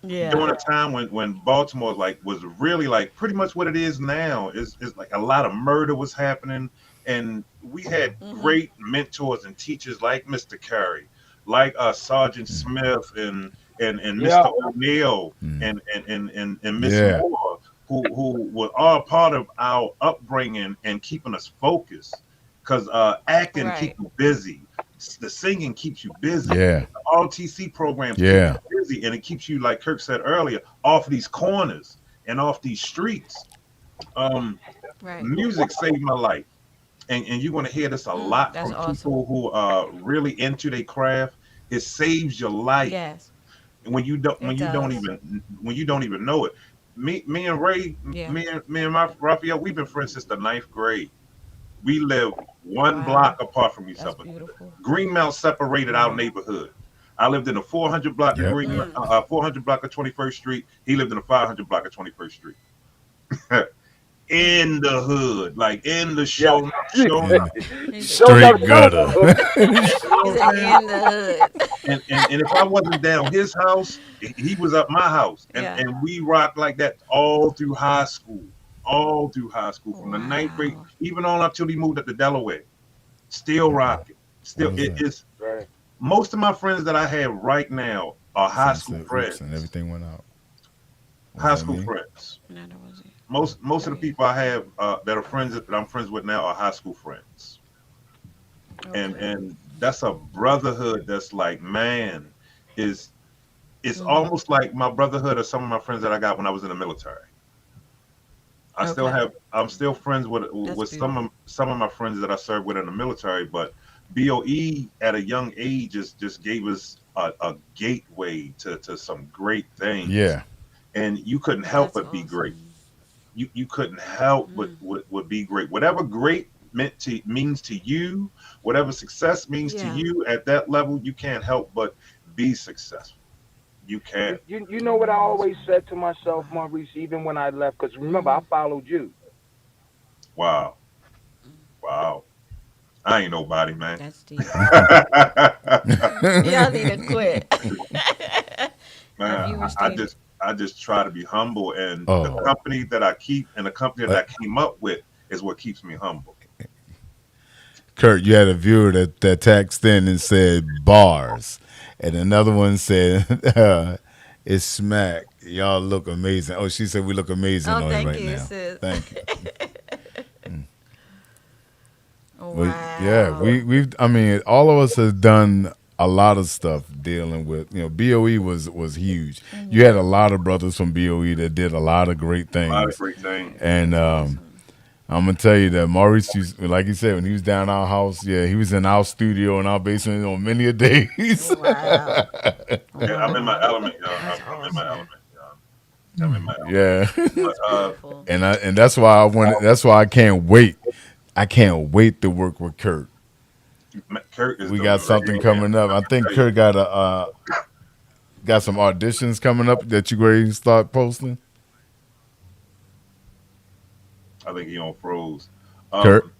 during Yeah. a time when Baltimore like was really like pretty much what it is now is like a lot of murder was happening, and we had Mm-hmm. great mentors and teachers like Mr. Curry, like Sergeant Smith and Yeah. Mr. O'Neill Mm. and Miss Yeah. Moore, who were all part of our upbringing and keeping us focused, because acting Right. keeps you busy, the singing keeps you busy, Yeah. RTC programs keep Yeah. you busy, and it keeps you, like Kirk said earlier, off these corners and off these streets. Um, Right. music saved my life, and you're going to hear this a lot That's from awesome. people who are really into their craft. It saves your life Yes, when you don't it does. when you don't even know it. Me and Ray, Yeah. me and my Raphael, we've been friends since the ninth grade. We live one Wow. block apart from each That's other. beautiful. Greenmount separated our Wow. neighborhood. I lived in the 400 block of Yep. Greenmount, 400 block of 21st Street. He lived in the 500 block of 21st Street. In the hood, like in the Yeah. show, Yeah. He's Show enough, Straight show enough. gutter. he's in the hood. and if I wasn't down his house, he was up my house, and Yeah. we rocked like that all through high school, from the ninth grade, Wow. even on up till he moved up to Delaware. Still rocking. Still, What was it that? is. Right. Most of my friends that I have right now are high school Sunset, oops, friends. and everything went out. What's High that school mean? friends. No, that was it. Most Oh of the yeah. people I have that are friends that I'm friends with now are high school friends, Okay. and that's a brotherhood that's like, man, is it's Mhm. almost like my brotherhood of some of my friends that I got when I was in the military. Okay. I'm still friends That's with beautiful. some of my friends that I served with in the military, but BOE at a young age just gave us a gateway to some great things, Yeah. and you couldn't help That's but be great. awesome. You couldn't help but Mm. would be great. Whatever great means to you, whatever success means to Yeah. you at that level, you can't help but be successful. You can't. You know what I Mm, that's always right. said to myself, Maurice, even when I left, because remember I Mhm. followed you. Wow, wow. I ain't nobody, man. That's deep. Y'all need to quit. Our Man, viewers staying. I just try to be humble, and the Oh, company that I keep and the company uh, that I came up with is what keeps me humble. Kurt, you had a viewer that texted in and said bars, and another one said it's smack. Y'all look amazing. Oh, she said we look amazing Oh, on here thank right you, now. sis. Thank you. Well, yeah, Wow. I mean, all of us have done a lot of stuff dealing with, BOE was huge. You had a lot of brothers from BOE that did a lot of great A lot of things, great things. and That's awesome. I'm gonna tell you that Maurice, like you said, when he was down our house, yeah, he was in our studio in our basement on many a days. Wow. Yeah, I'm in my Wow. element, y'all. That's I'm in my awesome. element, y'all. I'm in my element. Yeah, But That's beautiful. and that's why I wanted. That's why I can't wait. I can't wait to work with Kurt. Kurt is We the got something man. coming up. I think Tell you, Kurt got some auditions coming up that you ready to start posting. I think he on froze. Kurt, Um,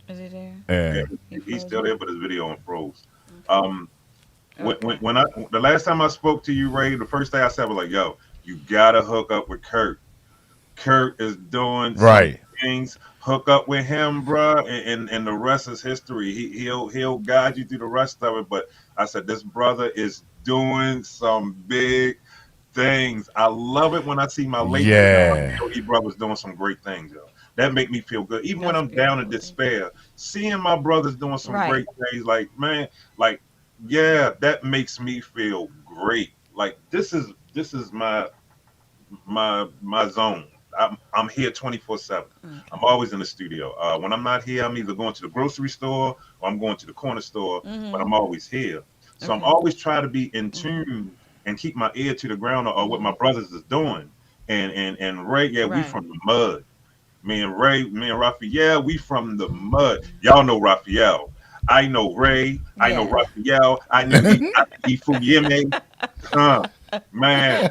Is he there? yeah, yeah, He he's froze still up. there, but his video on froze. Okay. Um, Okay. when I the last time I spoke to you, Ray, the first thing I said was like, "Yo, you gotta hook up with Kurt. Kurt is doing some right. things. Hook up with him, bruh, and the rest is history. He'll guide you through the rest of it." But I said, this brother is doing some big things. I love it when I see my late great Yeah, BOE brothers doing some great things, yo. That make me feel good. Even when That's I'm down in beautiful. Thank you. despair, seeing my brothers doing some Right. great things, like man, like yeah, that makes me feel great. Like this is my zone. I'm here 24/7. I'm Okay. always in the studio. When I'm not here, I'm either going to the grocery store or I'm going to the corner store, but Mhm. I'm always here. So I'm Okay. always trying to be in Okay. tune and keep my ear to the ground or what my Mhm. brothers is doing. And Ray, yeah, we Right. from the mud. Me and Raphael, we from the mud. Y'all know Raphael. I know Ray. I know Yeah. Raphael. I Ifuyeme. Huh, man.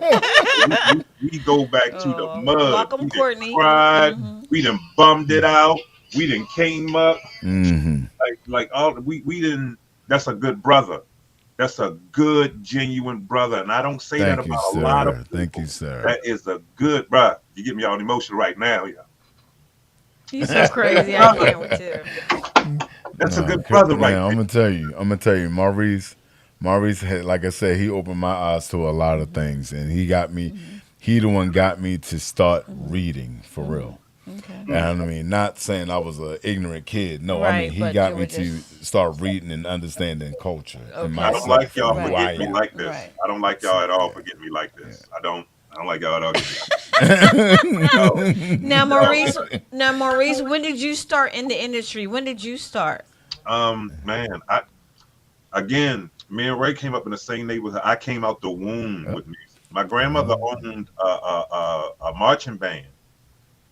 We go back to the Oh, mud. welcome, We done Courtney. cried. Mhm. We done bummed it out. We done came up hmm like all we didn't. That's a good brother. That's a good genuine brother, and I don't say that Thank you, about a lot of sir. Thank you, people. sir. That is a good brother. You get me all emotional right now. Yeah, You so crazy. I brother. can't with you. That's a No, good brother right man, I'm there. gonna tell you. I'm gonna tell you, Maurice had, like I said, he opened my eyes to a lot of Mhm. things, and he got me. Mhm. He the one got me to start Mhm. reading for Mhm. real. Okay. And I mean, not saying I was an ignorant kid. No, I mean Right, he but got you me were to just start reading and understanding culture and I okay. don't like myself and y'all for who I getting me am. like this. Right. I don't like So, y'all at all for yeah, getting me like yeah. this. I don't like y'all at all getting me like Now, now, this. Maurice. Now, Maurice. When did you start in the industry? When did you start? Man, I again, me and Ray came up in the same neighborhood. I came out the womb Uh, with music. My grandmother oh, owned a marching band,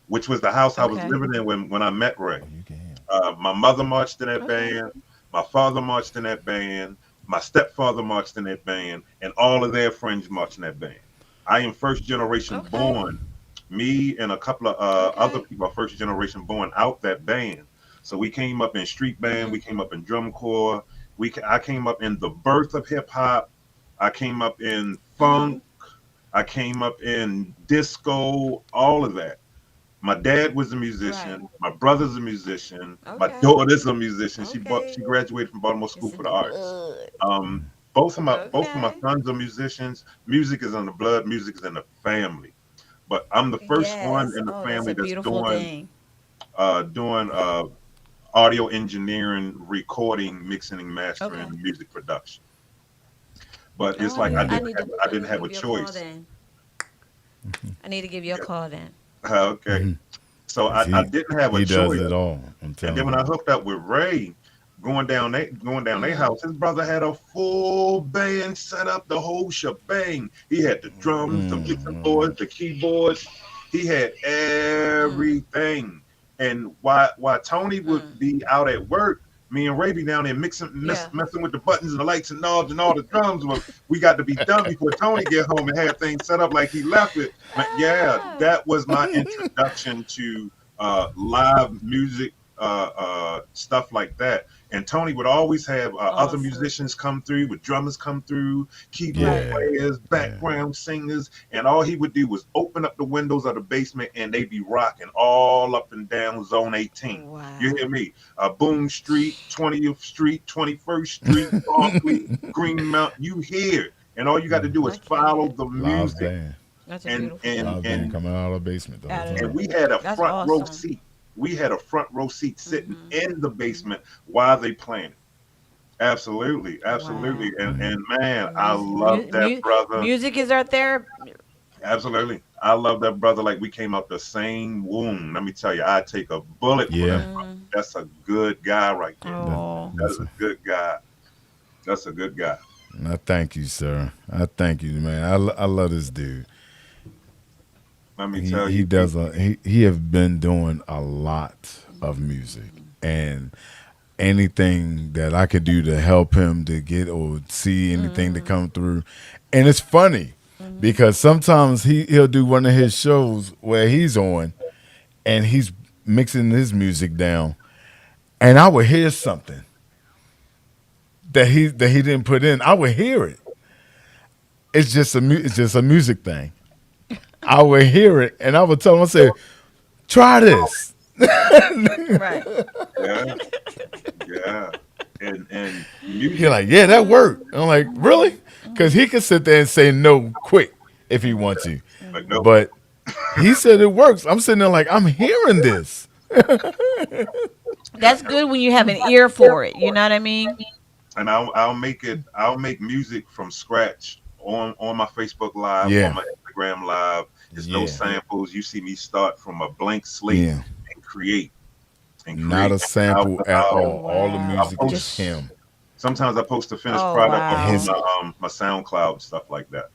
which was the house I was Okay. living in when I met Ray. oh, you can. My mother marched in that Okay. band. My father marched in that band. My stepfather marched in that band, and all of their friends marched in that band. I am first generation Okay. born. Me and a couple of other Okay. people are first generation born out that band. So we came up in street band. We Mhm. came up in drum corps. I came up in the birth of hip hop. I came up in funk. Mhm. I came up in disco. All of that. My dad was a Right. musician. My brother's a musician. My Okay. daughter's a musician. Okay. She graduated from Baltimore School It's for in the the Arts. blood. Um, both of my Okay. sons are musicians. Music is in the blood. Music is in the family. but I'm the first one Yes. in the Oh, that's family a that's beautiful thing. doing audio engineering, recording, mixing, and mastering, Okay. and music production. But Oh, it's like Mm. I I didn't need to have a give you a call choice. then. I need to give you a call then. Okay, so 'Cause I didn't have a he does choice. it all. I'm And then telling when you. I hooked up with Ray, going down their house, his brother had a full band set up, the whole shebang. He had the drums, the mixing Mm. boards, the keyboards. He had Mm, everything. And while Tony would mm. be out at work, me and Ray be down there Yeah. messing with the buttons and the lights and knobs and all the drums. Well, we got to be done before Tony get home and have things set up like he left it. But yeah, Ah. that was my introduction to live music, stuff like that. And Tony would always have other Awesome. musicians come through, with drummers come through, keyboard Right. Yeah. players, Yeah. background singers, and all he would do was open up the windows of the basement and they'd be rocking all up and down Zone 18. You hear Wow. me? Boone Street, 20th Street, 21st Street, Barclay, Greenmount. You hear it. And all you got to do is I follow can't. the Live music. band. That's a And beautiful and thing. Live band and coming out of the basement the whole Out of and time. we had a That's front row awesome. seat. We had a front row seat sitting Hmm. in the basement while they playing. Absolutely, absolutely, Wow. and man, I Music, love that brother. music is our therapy. Absolutely, I love that brother. Like we came out the same womb. Let me tell you, I take a bullet for that Yeah. brother. Mm. That's a good guy right there. That, Oh. That is that's a good guy. That's a good guy. I thank you, sir. I thank you, man. I love this dude. Let me He tell he you, does a he have been doing a lot of music, and anything that I could do to help him to get or see anything to come through. And it's funny because sometimes he'll do one of his shows where he's on and he's mixing his music down, and I would hear something that he didn't put in. I would hear it. It's just a music thing. I would hear it and I would tell him, I say, try this. Right. yeah, yeah, and He music, like, yeah, that worked. I'm like, really? Because he can sit there and say no quick if he wants to. like no, But he said it works. I'm sitting there like, I'm hearing this. That's good when you have an ear for it. You know what I mean? and I'll make music from scratch on my Facebook Live, on Yeah. my Instagram Live. It's no Yeah. samples. You see me start from a blank slate Yeah. and create and Not create. a sample at Oh all. All the wow. I music is post Just him. sometimes I post the finished oh product And on wow. his my SoundCloud and stuff like that.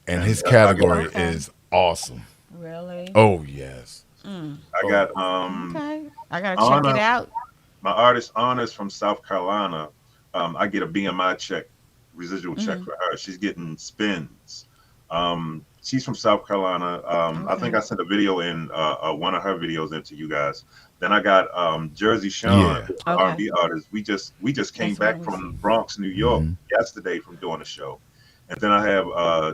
and And his I got category Okay. is awesome. Really? Oh yes. Mm. I Oh. got Okay. I gotta check it Anna, out. my artist Anna's from South Carolina. I get a BMI check, residual check Hmm. for her. She's getting spins. She's from South Carolina. I think Okay. I sent a video in one of her videos into you guys. Then I got Jersey Sean, Yeah. who's an Okay. R&B artist. We just came That's what I back was. from Bronx, New York Hmm. yesterday from doing a show. And then I have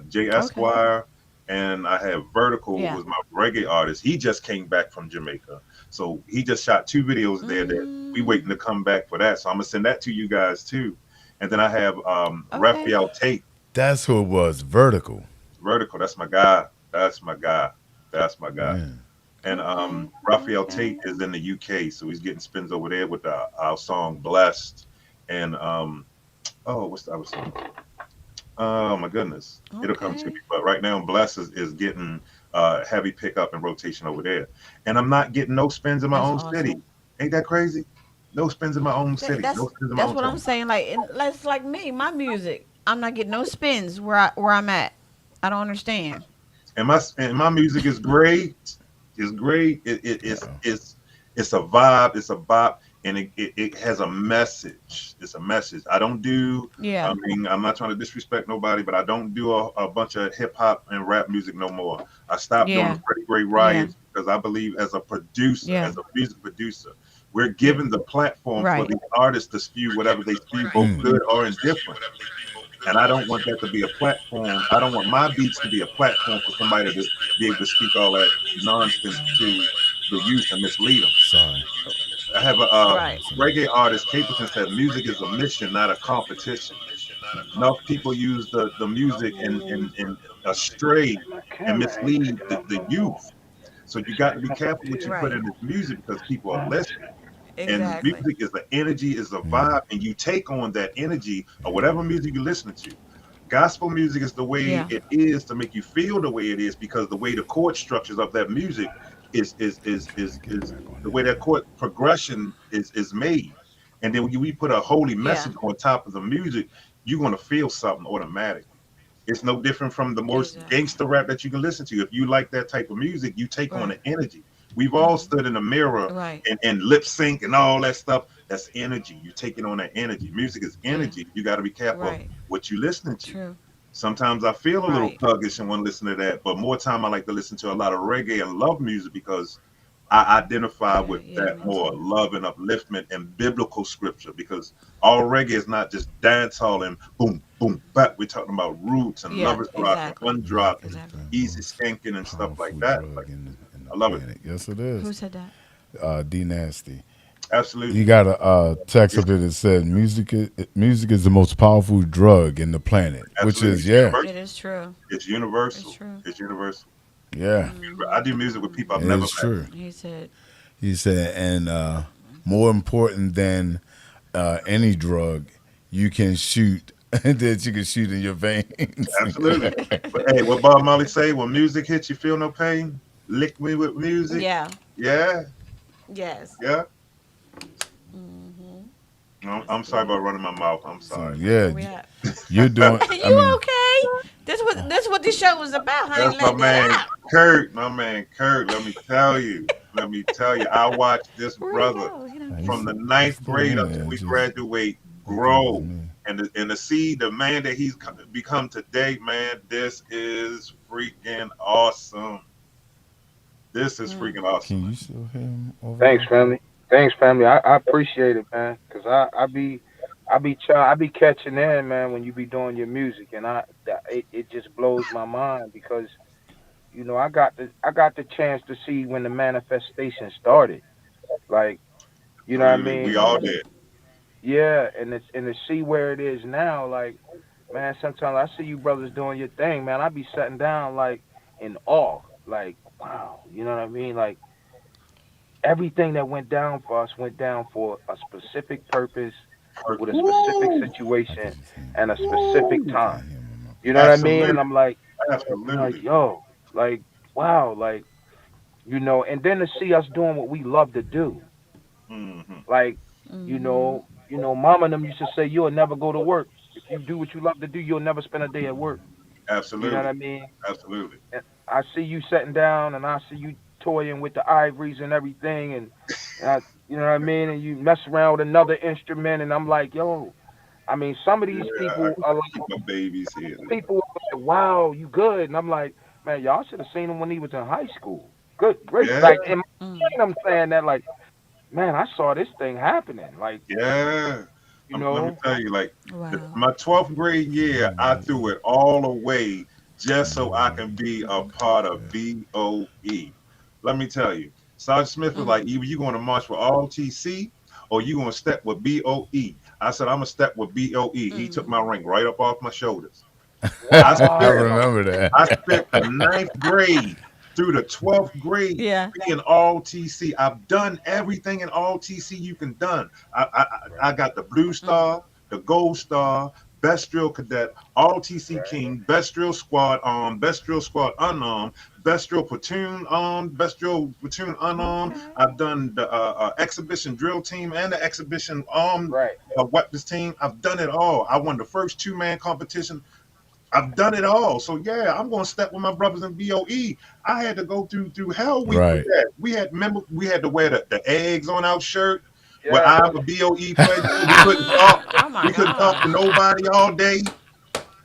Jay Okay. Esquire, and I have Vertical, Yeah. who's my reggae artist. He just came back from Jamaica. So he just shot two videos there that we Mm. waiting to come back for that. So I'm gonna send that to you guys too. And then I have Okay. Raphael Tate, That's who it was. Vertical. Vertical. That's my guy. That's my guy. That's my guy. Yeah. And Okay. Raphael Okay. Tate is in the UK, so he's getting spins over there with our song "Blessed." And oh, what's the other song? Oh my goodness, it'll come to Okay. me. But right now, "Blessed" is getting heavy pickup and rotation over there. And I'm not getting no spins in my That's own city. awesome. Ain't that crazy? No spins in my own That, city. No that's spins in my that's own what I'm town. saying. Like, that's like me. My music. I'm not getting no spins where I'm at. I don't understand. And my music is great. It's great. Uh-oh. It's a vibe. It's a bop, and it has a message. It's a message. I don't do. I Yeah. mean, I'm not trying to disrespect nobody, but I don't do a bunch of hip hop and rap music no more. I stopped doing the Yeah. Freddie Gray Yeah. riots because I believe as a producer, Yeah. as a music producer, we're given the platform for Right. the artists to spew whatever they spew, both Mm. good or indifferent. And I don't want that to be a platform. I don't want my beats to be a platform for somebody to be able to speak all that nonsense to the youth and mislead them. Sorry. I have a Right. reggae artist, Capleton, said music is a mission, not a competition. Enough people use the music and astray and mislead the youth. So you got to be careful what you put Right. in this music because people are listening. And Exactly. music is the energy, is the Yeah. vibe, and you take on that energy or whatever music you're listening to. Gospel music is the way Yeah. it is to make you feel the way it is because the way the chord structures of that music Get is back on the way that that now. chord progression is made. And then when we put a holy Yeah. message on top of the music, you're gonna feel something automatically. It's no different from the most Exactly. gangster rap that you can listen to. If you like that type of music, you take on Right. the energy. We've all stood in the mirror Right. and lip sync and all that stuff. That's energy. You're taking on that energy. Music is Yeah. energy. You got to be careful of Right. what you're listening to. True. Sometimes I feel a little Right. thuggish and want to listen to that, but more time I like to listen to a lot of reggae and love music because I identify Yeah. with Yeah. that Me more too. love and upliftment and biblical scripture because all reggae is not just dance hall and boom, boom, but we're talking about roots and Yeah. lovers rock and Exactly. Music undrop is and Exactly. the easy most skanking and stuff like powerful that. Like drug in the I love it. planet. Yes, it Who is. said that? D Nasty. You Absolutely. got a text It's up here that said music is the most powerful drug in the planet, which absolutely is it's yeah, It universal. is true. It's It's universal. true. It's universal. yeah, I do music with people I've it never is met. true. He said. He said, and more important than any drug, you can shoot that you can shoot in your veins. Absolutely. But hey, what Bob Marley say? When music hits, you feel no pain. Lick me with music. Yeah. Yeah, Yes. yeah. Mm-hmm. No, That's I'm sorry good. about running my mouth. I'm So sorry. That's yeah, where we at. you're doing. I You mean, okay? This what this show was about, honey. That's my Letting it man out. Kurt. My man Kurt. Let me tell you. Let me tell you. I watched this Where'd he brother go? He done he's from the came. he's ninth still grade in up there. till It we just graduate it just was grow. me. And to see the man that he's become today, man, this is freaking awesome. This is Mm. freaking awesome, Can man. you still hear him over Thanks, there? family. Thanks, family. I appreciate it, man. Cause I be catching in, man, when you be doing your music, and it just blows my mind because I got the chance to see when the manifestation started. Like, you know what I Absolutely. We mean? all Mm-hmm. did. Yeah, and to see where it is now, like, man, sometimes I see you brothers doing your thing, man. I be sitting down like in awe, like, wow, you know what I mean? Like everything that went down for us went down for a specific purpose, with a specific Woo! I situation, can just hear him. and a specific Woo! I can't time. hear him in my You know what I mean? And Absolutely. I'm like, Absolutely. yo, like, wow, like, and then to see us doing what we love to do, Hmm. like, Mm-hmm. mama and them used to say you'll never go to work. If you do what you love to do, you'll never spend a day at work. You know what Absolutely. I mean? Absolutely. And I see you sitting down, and I see you toying with the ivories and everything, and you know what I mean? And you mess around with another instrument, and I'm like, yo, I mean, some of Yeah, these I people can are keep my babies here. people are like, wow, you good, and I'm like, man, y'all should have seen him when he was in high school. Good, great. Yeah, Like in my Mm. mind, I'm saying that, like, man, I saw this thing happening. Like, yeah. you Let me know, tell you, like Wow. my 12th grade year, I threw it all away just so I can be a part of BOE. Let me tell you, Sergeant Smith was like, Mm. either you going to march with ROTC or you going to step with BOE. I said, I'm going to step with BOE. He took Mm. my rank right up off my shoulders. I I spent wow, remember that. I spent the ninth grade through the 12th grade Yeah. being all TC. I've done everything in all TC you can done. I got the blue Mm. star, the gold star, best drill cadet, all TC king, best drill squad armed, best drill squad unarmed, best drill platoon armed, best drill platoon unarmed. Okay. I've done the exhibition drill team and the exhibition armed right, weapons team. I've done it all. I won the first two-man competition. I've done it all. So yeah, I'm gonna step with my brothers in BOE. I had to go through hell week with Right. that. We had to wear the eggs on our shirt where yeah, I'm a BOE pledge. We couldn't talk. Oh my We couldn't talk to gosh. nobody all day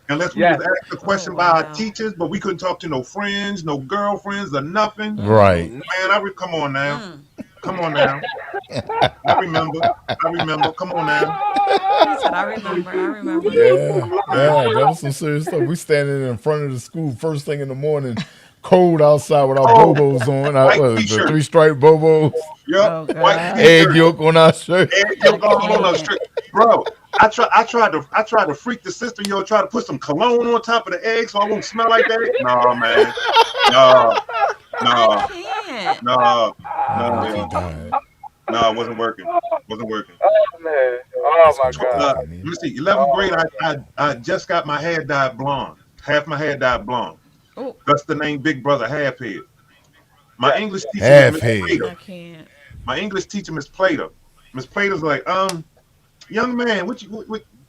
unless we was yes, asked a Oh question by our wow. teachers, but we couldn't talk to no friends, no girlfriends, or nothing. Mm. Right. no, Man, come on now. Mm. Come on now. I remember. I remember. Come on now. He said, "I remember. I remember." Yeah, yeah, that was some serious stuff. We standing in front of the school first thing in the morning, cold outside with our Oh, bobos on. white The t-shirt. three stripe bobos, Yep. Oh White gosh. egg t-shirt. yolk on our shirt. And I you're going on the can't. street, bro. I tried to freak the system, try to put some cologne on top of the egg so I won't smell like that. No, man. No, I no, can't. no, That no, baby yo. died. No, it wasn't working. Wasn't working. Oh man. Oh That's my what God. Let Anita. me see. 11th Oh grade, my I just got my hair dyed blonde. Half my hair dyed blonde. Oh, That's the name Big Brother Halfhead. My God. English teacher was Half Miss head. Plater. I can't. My English teacher, Miss Plater. Miss Plater's like, young man,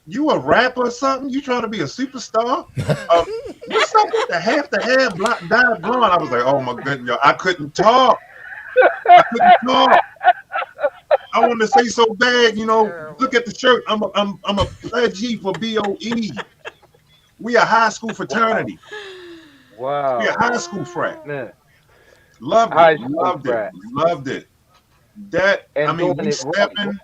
you a rapper or something? You trying to be a superstar? Um, what's up with the hair dyed blonde? I was like, oh my goodness, yo, I couldn't talk. I couldn't talk. I wanted to say so bad, That's look terrible. at the shirt. I'm a pledgee for BOE. We a high school Wow. fraternity. We a Wow. high school frat. Man. Loved it. High school Loved it. frat. Loved it. That I And mean, doing it right.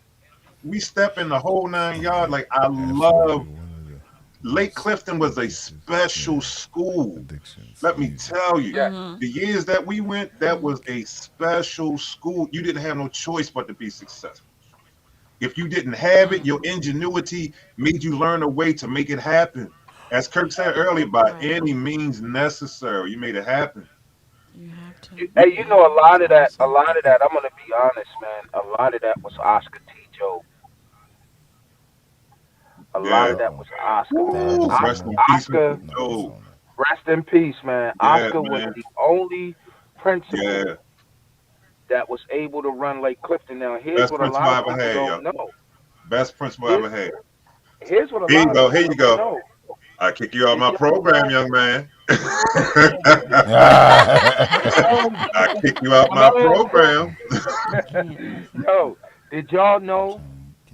we step in the whole 9 yards. Like I Absolutely love one of the Lake most Clifton was a yeah, special school. addictions. Let me Music. tell you, Yes. Mm-hmm. the years that we went, that Mm-hmm. was a special school. You didn't have no choice but to be successful. If you didn't have it, your ingenuity made you learn a way to make it happen. As Kirk said earlier, by Right. any means necessary, you made it happen. You have to. Hey, You you know a have lot to. of that. A lot of that. I'm gonna be honest, man. A lot of that was Oscar T. Joe. A lot Yeah. of that Uh-oh. was Oscar, man. That is Rest on in there. peace, Oscar, Mr. No, that's Joe. on there. rest in peace, man. Yeah, Oscar was man. the only principal Yeah. that was able to run Lake Clifton. Now, here's Best what a principal lot I of ever people had, don't yo. know. Best principal I Here's ever had. here's what a Here you lot of go. Here people you don't go. know. I kick you out Did my y'all program, know? young man. Did y'all I know? kick you out Come my on, program. I can't listen. yo. Did y'all know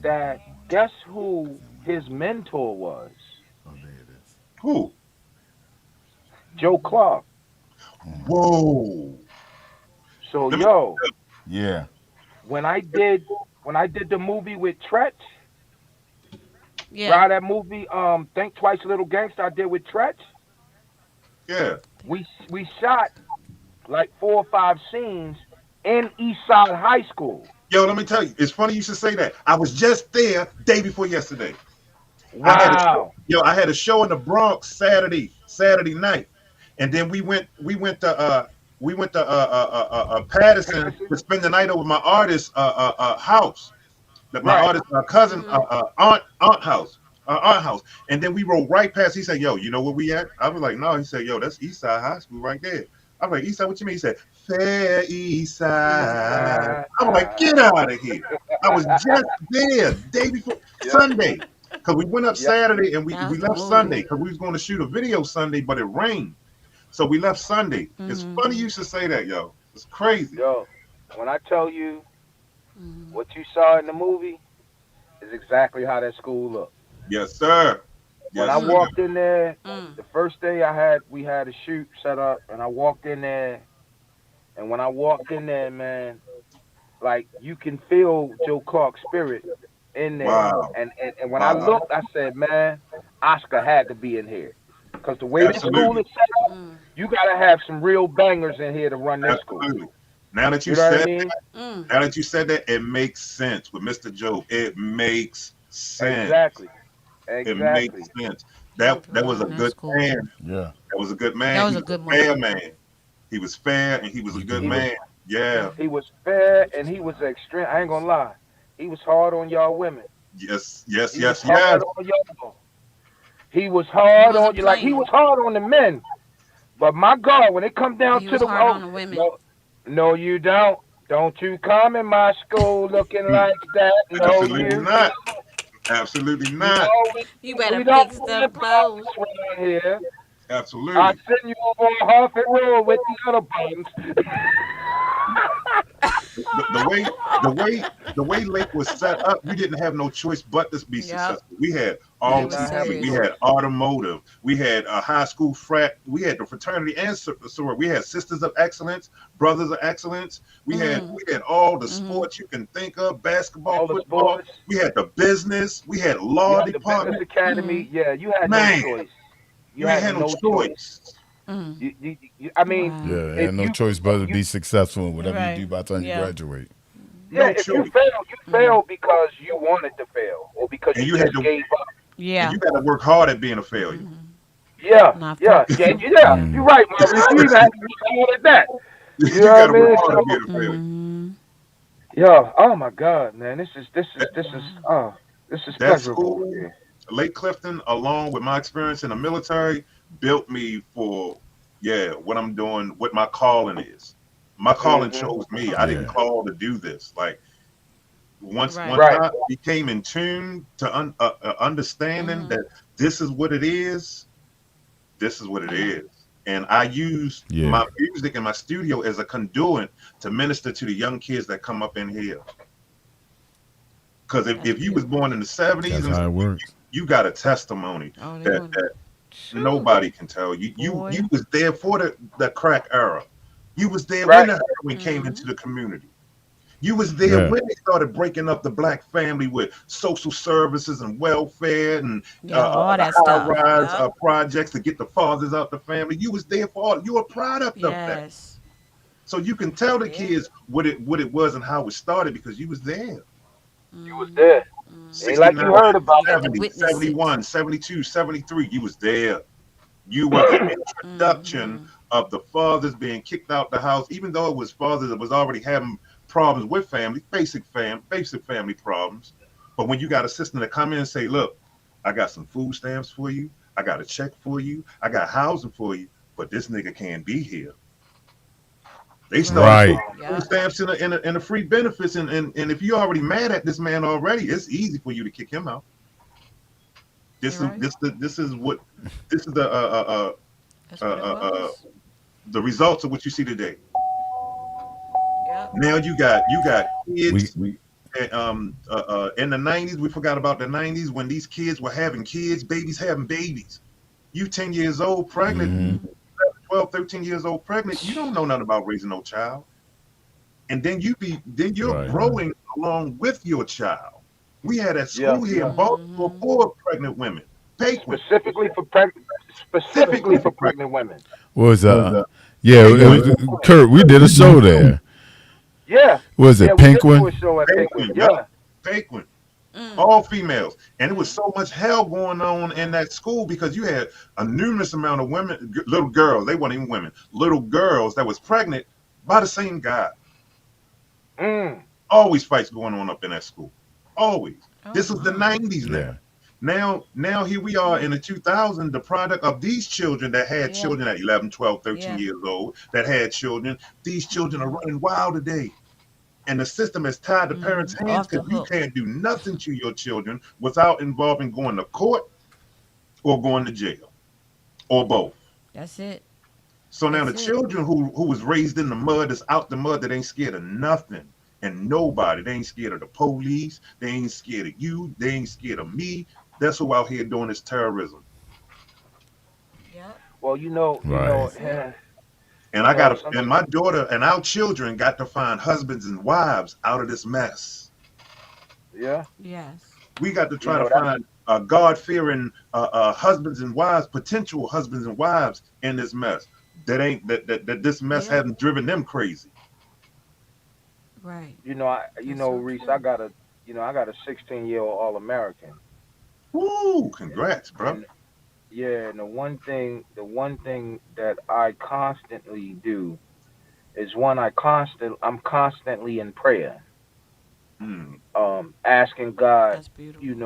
that? Guess who his mentor was? Oh, there it is. Who? Joe Clark. Whoa. So Let me. yo, Yeah. when I did when I did the movie with Tretch, Yeah. right? That movie, Think Twice, Little Gangster, I did with Tretch. Yeah. We shot like 4 or 5 scenes in Eastside High School. Yo, let me tell you. It's funny you should say that. I was just there day before yesterday. I had a show. Wow. Yo, I had a show in the Bronx Saturday night, and then we went to Patterson Patterson? to spend the night over my artist house, that my Right. artist cousin Mm-hmm. aunt house, and then we rode right past. He said, "Yo, you know where we at?" I was like, "No." He said, "Yo, that's Eastside High School right there." I was like, "Eastside, what you mean?" He said, "Fair Eastside." Eastside. I was like, "Get out of here!" I was just there day before Yep. Sunday. Because we went up Yep. Saturday and That we was the left Sunday movie. because we was going to shoot a video Sunday, but it rained. So we left Sunday. It's Mm-hmm. funny you should say that, yo. It's crazy. Yo, when I tell you Mm-hmm. what you saw in the movie is exactly how that school looked. Yes, sir. When Yes, I sir. walked in there, Mm. the first day we had a shoot set up, and I walked in there, and when I walked in there, man, like you can feel Joe Clark's spirit in there. Wow. And when I Wow. looked, I said, man, Oscar had to be in here. Because the way this school Absolutely. is set up, Mm. you got to have some real bangers in here to run this school. Absolutely. Now that you You know what I said mean? Mm. now that you said that, it makes sense with Mr. Joe. It makes sense. Exactly. It Exactly. makes sense. I That was a run that good school. man. Yeah. That was a good That man. was He a was good a fair movie. man. He was fair and he was a He good good. man. Yeah. He was fair and he was extreme. I ain't going to lie. He was hard on y'all women. Yes, yes, He was yes, yes. hard on y'all. He was He hard on wasn't you. Like, he playing. was hard on the men. But my God, when it come But down he to was the hard on the women. no, no, you don't. Don't you come in my school looking like that. No, Absolutely you not. Absolutely no. not. You We better don't fix play them clothes. politics around here. I Absolutely. send you over on Harford Road with the other buns. The way Lake was set up, you didn't have no choice but to be Yep. successful. We had You They did were not have a ROTC, we serious. choice. had automotive, we had a high school frat, we had the fraternity and sorority. We had Sisters of Excellence, Brothers of Excellence. Mm-hmm. We had all the Mm-hmm. sports you can think of, basketball, All the football. sports. We had the business. We had You law had the business department. academy. Mm-hmm. Yeah, you had no Man, choice. You you ain't had had no no choice. choice. Mm. I mean, Yeah. Wow. if And no you choice but to you be successful in whatever you do Right. by the time you Yeah. graduate. yeah, No if you choice. fail, you Mm. fail because you wanted to fail or because And you you had just to gave up. and Yeah. you got to work hard at being a failure. Mm-hmm. Yeah, Not yeah, focused yeah, on. yeah. You're right, Maurice. You even had to be all at that. You You know got what to I mean? report to So, get a family. yeah. Oh my God, man. This is Wow. this is That pleasurable school, here. Lake Clifton, along with my experience in the military, built me for what I'm doing, what my calling is. My calling Hmm. chose me. I didn't Yeah. call to do this. Like once Right. Right. I became in tune to understanding that this is what it is, this is what it Yeah. is. And I use Yeah. my music and my studio as a conduit to minister to the young kids that come up in here. Because That's if you was beautiful. born in the 70s, That's and how it works. you got a testimony Oh, they that, gonna. that Phew, nobody can tell you. You boy. was there for the crack era. You was there when Right. the heroin came into Mm-hmm. the community. You was there Yeah. when they started breaking up the black family with social services and welfare and Yeah, all the that stuff. high-rise Yep. projects to get the fathers out the family. You was there for all. You a product of that. Yes. So you can tell the Yeah. kids what it was and how it started because you was there. You was there. Ain't like you 69, heard about You got to 70, witness it. 71, 72, 73. You was there. You were the introduction Mm-hmm. of the fathers being kicked out the house, even though it was fathers that was already having problems with family, basic family problems. But when you got a system to come in and say, look, I got some food stamps for you, I got a check for you, I got housing for you, but this nigga can't be here. They Right. started putting Right. food Yep. stamps in the free benefits, and if you're already mad at this man already, it's easy for you to kick him out. You're right. This is That's uh, what it uh, uh, was. the results of what you see today. Yep. Now you got We kids. In the 90s, we forgot about the 90s when these kids were having kids, babies having babies. You 10 years old, pregnant, hmm 12, 13 years old, pregnant. You don't know nothing about raising no child, and then you're right. growing along with your child. We had at Yeah, school here yeah. in Baltimore Mm-hmm. for pregnant women, Paquin, Specifically specifically for for pregnant. pregnant women. What was Was yeah, it Paquin, was Kurt, we did a show there. Yeah. Was Yeah, it we did do a Penguin? show at Pinkwood. Paquin, yup, Yeah. Paquin. Mm. All females, and it was Right. so much hell going on in that school because you had a numerous amount of women, little girls. They weren't even women, little girls that was pregnant by the same guy. Mm. Always fights going on up in that school. Always. Oh This was the my. 90s now. Yeah. Now here we are in the 2000s, the product of these children that had Yeah. children at 11, 12, 13 Yeah. years old that had children. These children are running wild today. And the system has tied the parents' Mm-hmm. hands Off the because you hook. can't do nothing to your children without involving going to court or going to jail or both. That's it. So now the That's it. children who was raised in the mud is out the mud that ain't scared of nothing and nobody. They ain't scared of the police. They ain't scared of you. They ain't scared of me. That's who out here doing this terrorism. Yep. Well, Right. That's it. And I got some and my daughter and our children got to find husbands and wives out of this mess. yeah, Yes. We got to you try to know that find God-fearing husbands and wives, potential husbands and wives in this mess. That ain't that this mess Yep. hasn't driven them crazy. Right. you That's know, so Reese, true. I got a 16-year-old All-American. Woo! Congrats, bro. And yeah, and the one thing that I constantly do is I'm constantly in prayer, Mm, asking God, That's beautiful.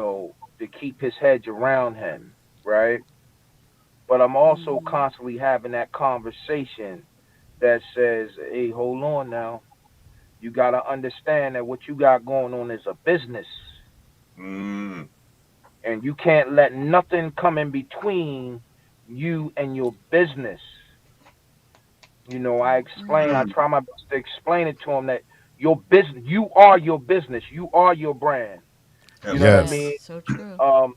to keep his hedge around him, right? But I'm also Mm-hmm. constantly having that conversation that says, hey, hold on now. You got to understand that what you got going on is a business. mm, And you can't let nothing come in between you and your business. I mm. try my best to explain it to him that your business, you are your business, you are your brand. You know what I Yes. Absolutely. mean? Yes. So true. Um,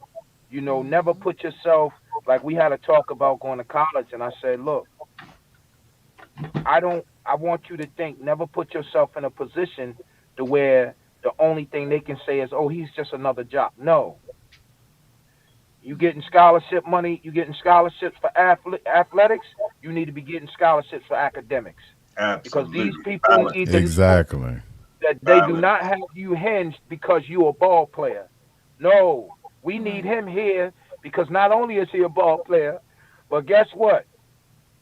never Mm-hmm. put yourself, like we had a talk about going to college, and I said, look, I want you to think, never put yourself in a position to where the only thing they can say is, oh, he's just another job. No, you getting scholarship money, you getting scholarships for athletics, you need to be getting scholarships for academics because these Absolutely. people Balance. need to know Exactly. that they do Balance. not have you hinged because you a ball player. No, we need Right. him here because not only is he a ball player, But guess what?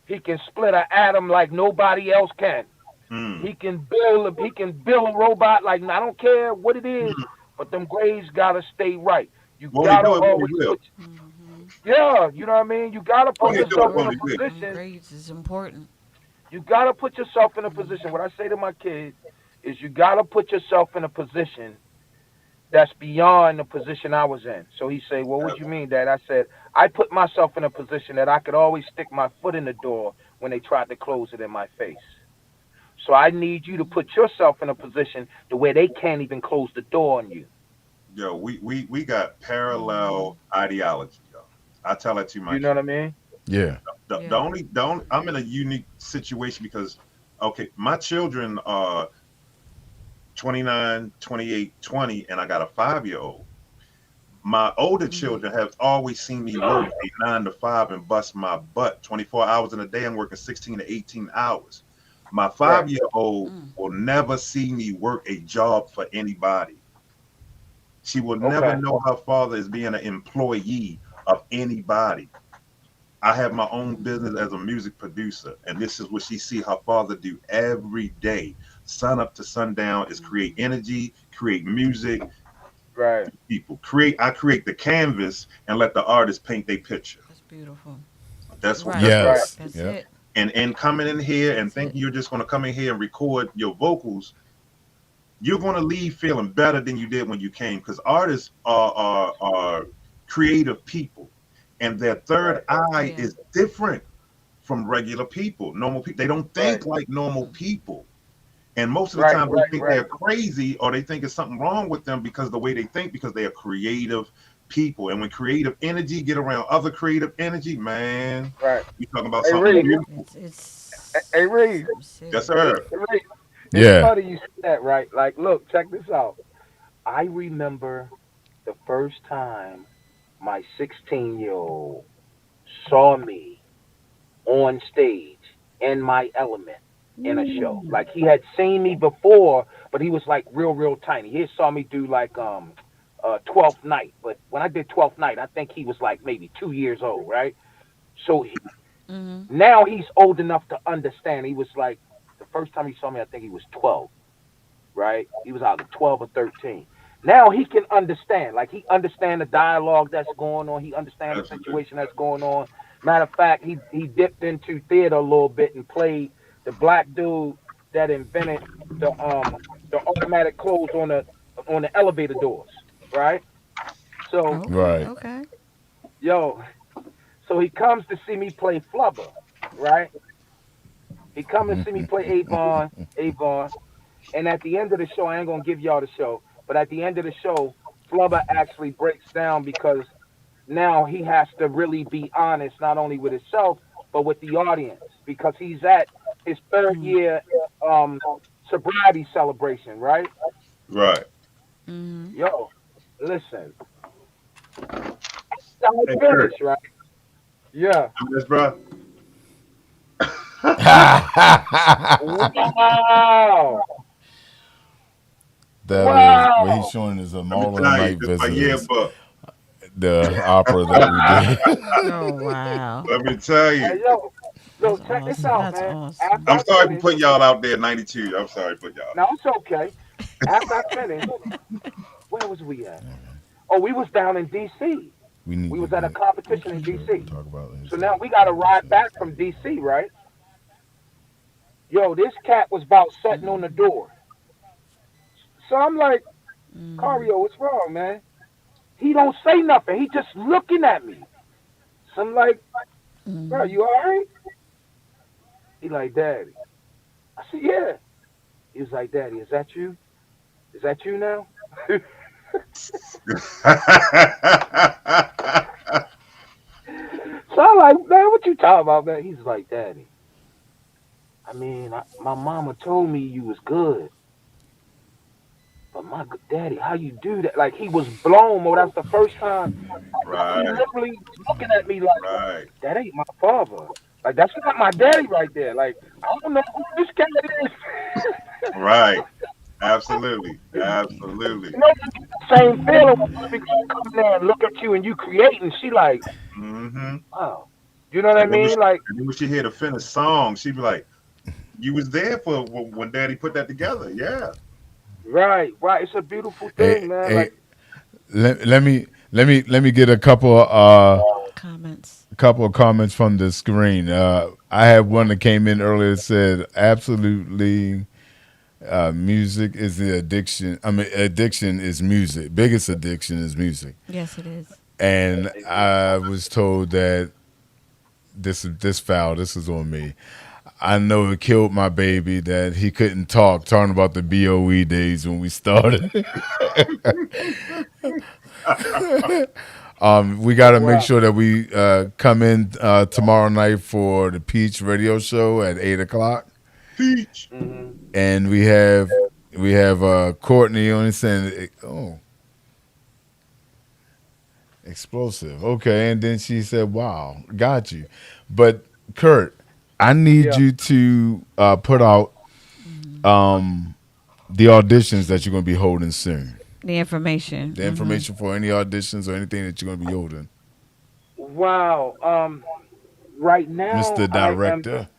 He can split an atom like nobody else can. Mm. He can build a robot like I don't care what it is, but them grades gotta stay right. You Won't he gotta do it? Won't he always will? put yeah, you know what I mean? You gotta put Won't he do it? yourself in Won't a he will? position. Grades is important. You gotta put yourself in a position. What I say to my kids is you gotta put yourself in a position that's beyond the position I was in. So he say, well, what you mean, Dad? I said, I put myself in a position that I could always stick my foot in the door when they tried to close it in my face. So I need you to put yourself in a position to where they can't even close the door on you. Yo, we got parallel ideology, yo. I tell that to my You know kids. what I mean? Yeah. The only I'm in a unique situation because okay, my children are 29, 28, 20, and I got a 5-year old. My older children have always seen me work a 9 to 5 and bust my butt 24 hours in a day. I'm working 16 to 18 hours. My Right. 5-year old will never see me work a job for anybody. She will never Okay. know her father is being an employee of anybody. I have my own business as a music producer, and this is what she see her father do every day, sun up to sundown, is create energy, create music, Right. people create. I create the canvas and let the artist paint their picture. That's beautiful. That's what. Right. That's what. Yes. That's Yep. it. And coming in here and That's thinking it. you're just going to come in here and record your vocals, you're going to leave feeling better than you did when you came because artists are creative people and their third eye Yeah. is different from regular people, normal people. They don't Right. think like normal people, and most of the Right. time they Right. think Right. they're crazy or they think it's something wrong with them because the way they think, because they are creative people. And when creative energy get around other creative energy, man, Right. you talking about Hey something Reed. beautiful. Hey It's Reed. something Yes serious. sir. Hey, Reed. It's Yeah. funny you said that, right? Like, look, check this out. I remember the first time my 16-year-old saw me on stage in my element in a show. Like he had seen me before, but he was like real tiny. He saw me do like 12th night, but when I did 12th night, I think he was like maybe 2 years old, right? So Mm-hmm. now he's old enough to understand. He was like the first time he saw me, I think he was 12, right? He was either 12 or 13. Now he can understand. Like he understand the dialogue that's going on. He understand the Absolutely. situation that's going on. Matter of fact, he dipped into theater a little bit and played the black dude that invented the automatic close on the elevator doors, right? So Okay. Right. Okay. yo, so he comes to see me play Flubber, right? He come to see me play Avon, and at the end of the show, I ain't gonna give y'all the show, but at the end of the show, Flubber actually breaks down because now he has to really be honest, not only with himself, but with the audience, because he's at his third Mm-hmm. year um, sobriety celebration, right? Right. Mm-hmm. Yo, listen, I Hey Kurt, finished, right? Yeah. yes, bro. Wow. That is what he's Wow. showing is a Let me Marlon and tell you, Night this my visitors, yearbook. the opera that we did. Oh wow. Let me tell Hey, you. yo, That's check this awesome. out, That's man. awesome. After I'm I sorry for finished, putting y'all out there, 92. I'm sorry for y'all. now it's okay. After I finished, where was we at? Oh, we was down in D.C. We need We to was at a get competition in Kurt D.C. to talk about his So now we got to ride back from D.C., right? Yo, this cat was about sitting on the door. So I'm like, Mm-hmm. Cario, what's wrong, man? He don't say nothing. He just looking at me. So I'm like, bro, Mm-hmm. you all right? He like, Daddy. I said, yeah. He was like, Daddy, is that you? Is that you now? So I'm like, man, what you talking about, man? He's like, Daddy, I mean, my mama told me you was good, but daddy, how you do that? Like he was blown, bro. That's the first time. He Right, literally looking at me like, right. that ain't my father. Like that's not my daddy right there. Like I don't know who this cat is. Right. Absolutely. Absolutely. You know, you get the same feeling when people come there and look at you and you create, and she like, Hmm. wow. You know what I And then mean? Like, when she hear the finished song, she be like, "You was there for when Daddy put that together." Yeah. right, right. It's a beautiful Hey, thing, man. hey, Like, let me get Comments. a couple of comments from the screen. I had one that came in earlier that said, absolutely, music is the addiction. I mean, addiction is music. Biggest addiction is music. Yes, it is. And I was told that this foul. This is on me. I know it killed my baby that he couldn't talk. Talking about the BOE days when we started. We got to make wow. sure that we come in tomorrow night for the Peach Radio Show at 8 o'clock, Peach. Hmm. and we have Courtney on it saying, "Oh, explosive." Okay, and then she said, "Wow, got you." But Kurt, I need Yeah. you to put out um, the auditions that you're going to be holding soon. The information. The information for any auditions or anything that you're going to be holding, Wow. Right now, Mr. Director.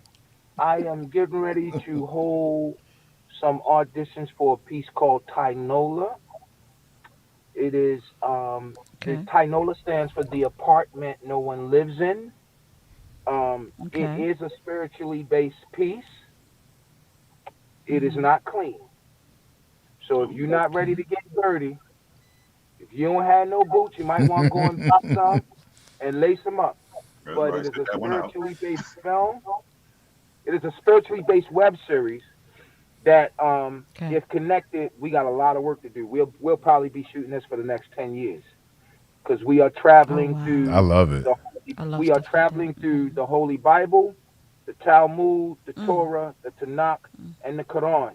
I am getting ready to hold some auditions for a piece called Tynola. It is the Okay. Tynola stands for the apartment no one lives in. It Okay. is a spiritually based piece. It is Mm-hmm. not clean. So if you're not ready Okay. to get dirty, if you don't have no boots, you might want to go and buy some and lace them up. That's But right. it is Sit a that one out. spiritually based film. It is a spiritually based web series that, Okay. if connected, we got a lot of work to do. We'll probably be shooting this for the next 10 years because we are Oh traveling I wow. through love it. the I love we are stuff like that. traveling through the Holy Bible, the Talmud, the Mm. Torah, the Tanakh, and the Quran.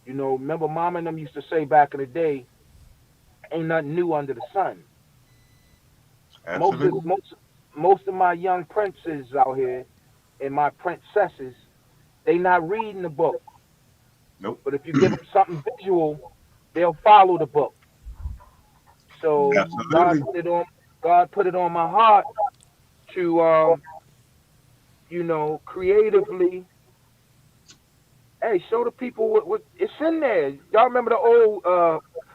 You know, remember Mama and them used to say back in the day, "Ain't nothing new under the sun." Most of Absolutely. Mm-hmm. most most of my young princes out here and my princesses, they not reading the book. Nope. But if you give them something visual, they'll follow the book. So Mm-hmm. Absolutely. God put it on my heart to, creatively, hey, show the people what it's in there. Y'all remember the old,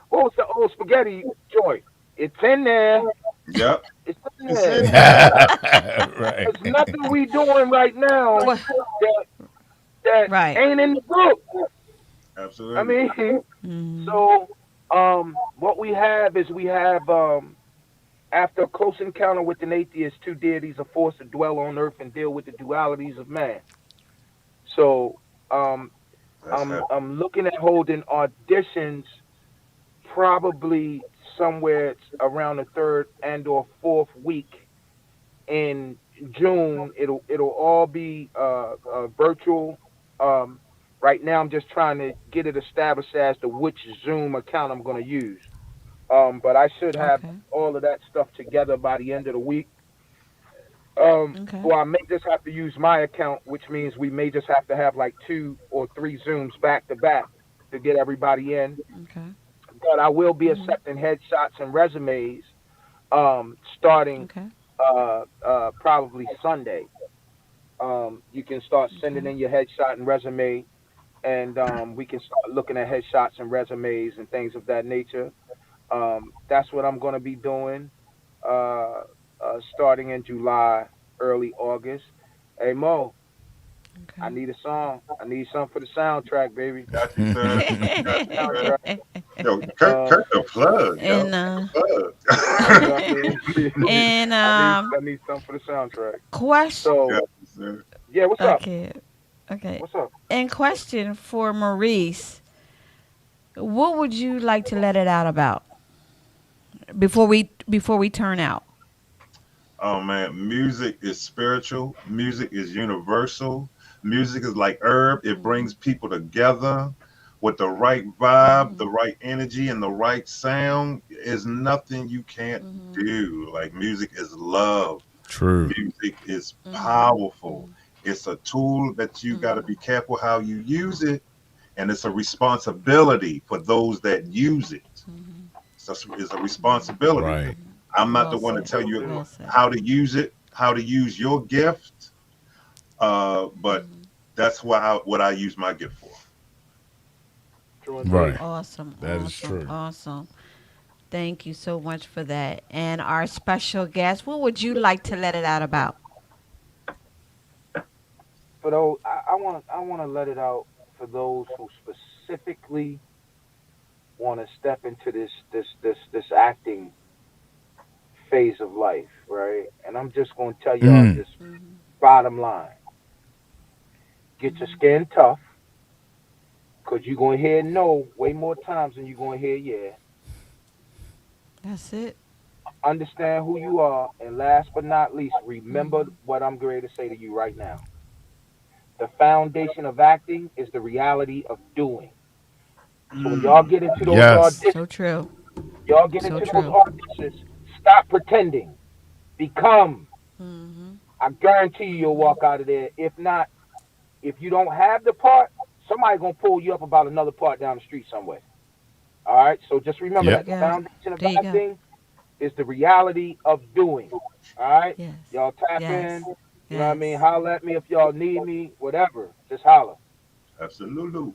what was the old spaghetti joint? It's in there. Yep. It's in It's there. in there. Right. There's nothing we doing right now What? that that Right. ain't in the book. I Absolutely. mean, Mm-hmm. so what we have is we have, after a close encounter with an atheist, two deities are forced to dwell on earth and deal with the dualities of man. So um, That's I'm looking at holding auditions probably somewhere around the third and or fourth week in June. It'll all be virtual. Um, right now, I'm just trying to get it established as to which Zoom account I'm going to use. But I should have Okay. all of that stuff together by the end of the week. Okay. Or I may just have to use my account, which means we may just have to have like two or three Zooms back to back to get everybody in. Okay. But I will be Mm-hmm. accepting headshots and resumes, starting Okay. probably Sunday. You can start sending Okay. in your headshot and resume, and we can start looking at headshots and resumes and things of that nature. That's what I'm going to be doing, uh, starting in July, early August. Hey Mo, I Okay. need a song. I need something for the soundtrack, baby. got you, sir. Got you, sir. Soundtrack. Yo, Uh, Kurt the plug, yo. and you know what I mean? and I need something for the soundtrack. question. So Got you, sir. yeah, what's up? Okay. Okay. What's up? And question for Maurice: what would you like to let it out about before we turn out? Oh man, music is spiritual. Music is universal. Music is like herb. It Mm-hmm. brings people together with the right vibe, Mm-hmm. the right energy, and the right sound. Is nothing you can't Mm-hmm. do. Like music is love. True. Music is Mm-hmm. powerful. It's a tool that you got to Mm-hmm. be careful how you use it, and it's a responsibility for those that use it. Mm-hmm. So it's a responsibility. Right. I'm not Well the one to said. tell you Well said. how to use it, how to use your gift, but that's what I use my gift for. Right. Awesome. That awesome, is true. Awesome. Thank you so much for that. And our special guest, what would you like to let it out about? For those, I want to let it out for those who specifically want to step into this acting phase of life, right? And I'm just going to tell y'all Mm. this bottom line: get your skin tough, cause you're gonna hear no way more times than you're gonna hear yeah. That's it. Understand who you are, and last but not least, remember what I'm going to say to you right now. The foundation of acting is the reality of doing. So when y'all get into those Yes. So true. y'all get So into those true. auditions, stop pretending. Become. Hmm. I guarantee you'll walk out of there. If not, if you don't have the part, somebody gonna pull you up about another part down the street somewhere. All right. So just remember Yep. that the Go. foundation of There you go. acting is the reality of doing. All right. Yes. Y'all tap Yes. in. You know what I mean? Yes. Holler at me if y'all need me. Whatever. Just holler. Absolutely.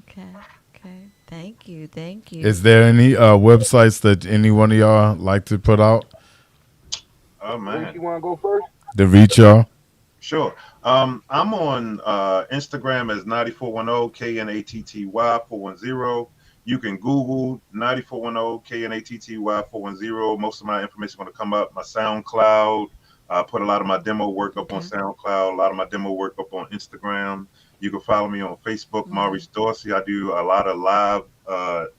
Okay. Okay. Thank you. Thank you. Is there any websites that any one of y'all like to put out Oh Reese, man. you wanna go first? to reach y'all? Sure. I'm on Instagram as 9410 KNATTY 410. You can Google 9410 KNATTY 410. Most of my information is going to come up. My SoundCloud. I put a lot of my demo work up on Okay. SoundCloud, a lot of my demo work up on Instagram. You can follow me on Facebook, Maurice Dorsey. I do a lot of live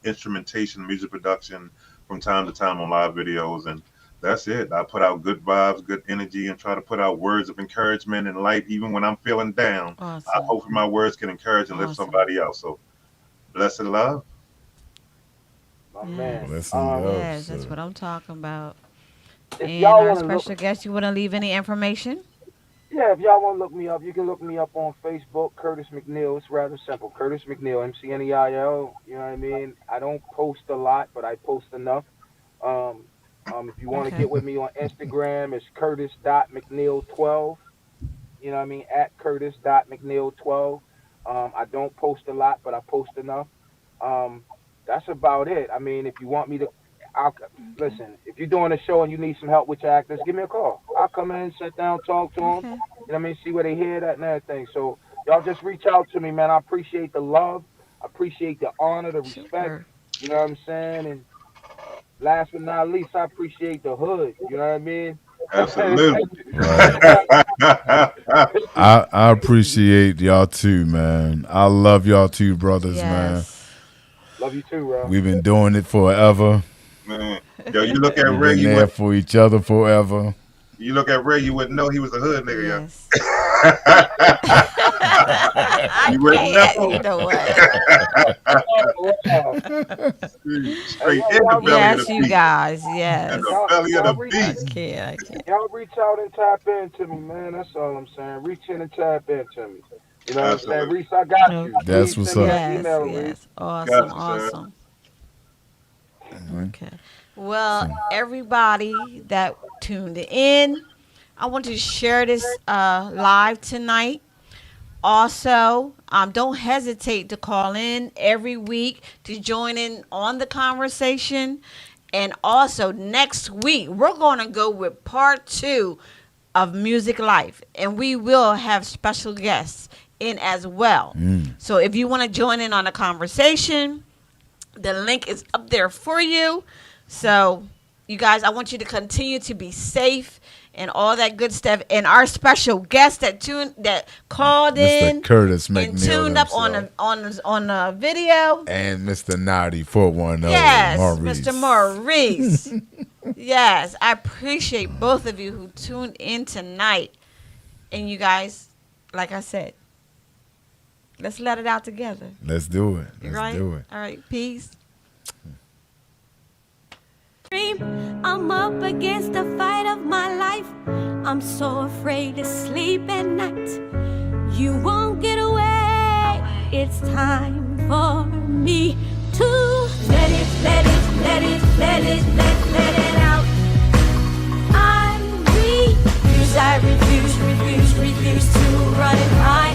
instrumentation, music production from time to time on live videos. And that's it. I put out good vibes, good energy, and try to put out words of encouragement and light, even when I'm feeling down. I Awesome. hope my words can encourage and lift Awesome. somebody else. So, blessed love. My Yes. man. Listen, love, Yes. That's sir. what I'm talking about. If And y'all our want to look, special guest, you want to leave any information? yeah, if y'all want to look me up, you can look me up on Facebook, Curtis McNeil. It's rather simple, Curtis McNeil, McNeil. You know what I mean? I don't post a lot, but I post enough. Um, if you want to Okay. get with me on Instagram, it's Curtis.McNeil12. You know what I mean? At Curtis.McNeil12. I don't post a lot, but I post enough. Um, that's about it. I mean, if you want me to, I'll listen. If you're doing a show and you need some help with your actors, give me a call. I'll come in, sit down, talk to them. Okay. You know what I mean? See where they hear that and everything. So y'all just reach out to me, man. I appreciate the love. I appreciate the honor, the respect. Sure. You know what I'm saying? And last but not least, I appreciate the hood. You know what I mean? Absolutely. Right. I appreciate y'all too, man. I love y'all too, brothers, man. Yes. Love you too, bro. We've been doing it forever. Man. Yo, you look at We've Ray, been there for each other forever. you look at Ray, you wouldn't know he was a hood nigga, yo. Yes. I You wouldn't can't. know. You know what? Straight in the belly of Yes, the you beast. guys. In Yes. the belly of the I beast. can't. I can't. Y'all reach out and tap into me, man. That's all I'm saying. Reach in and tap into me. You know what I'm saying? Absolutely. Reese, I got No. you. That's Please what's send me up. an Yes. email, Reese. Yes. Awesome. Gotcha, sir. Awesome. Okay. Well, everybody that tuned in, I want to share this live tonight. Also, don't hesitate to call in every week to join in on the conversation. And also, next week, we're going to go with part 2 of Music Life. And we will have special guests in as well. So if you want to join in on the conversation, the link is up there for you. So, you guys, I want you to continue to be safe and all that good stuff. And our special guest that called in Mr. Curtis and McNeil tuned up himself. on the video. And Mr. Naughty 410. Yes, Maurice. Mr. Maurice. Yes, I appreciate both of you who tuned in tonight. And you guys, like I said, let's let it out together. Let's do it. Let's Right? do it. All right, peace. I'm up against the fight of my life. I'm so afraid to sleep at night. You won't get away. It's time for me to let it, let it, let it, let it, let it out. I refuse. I refuse to run and hide.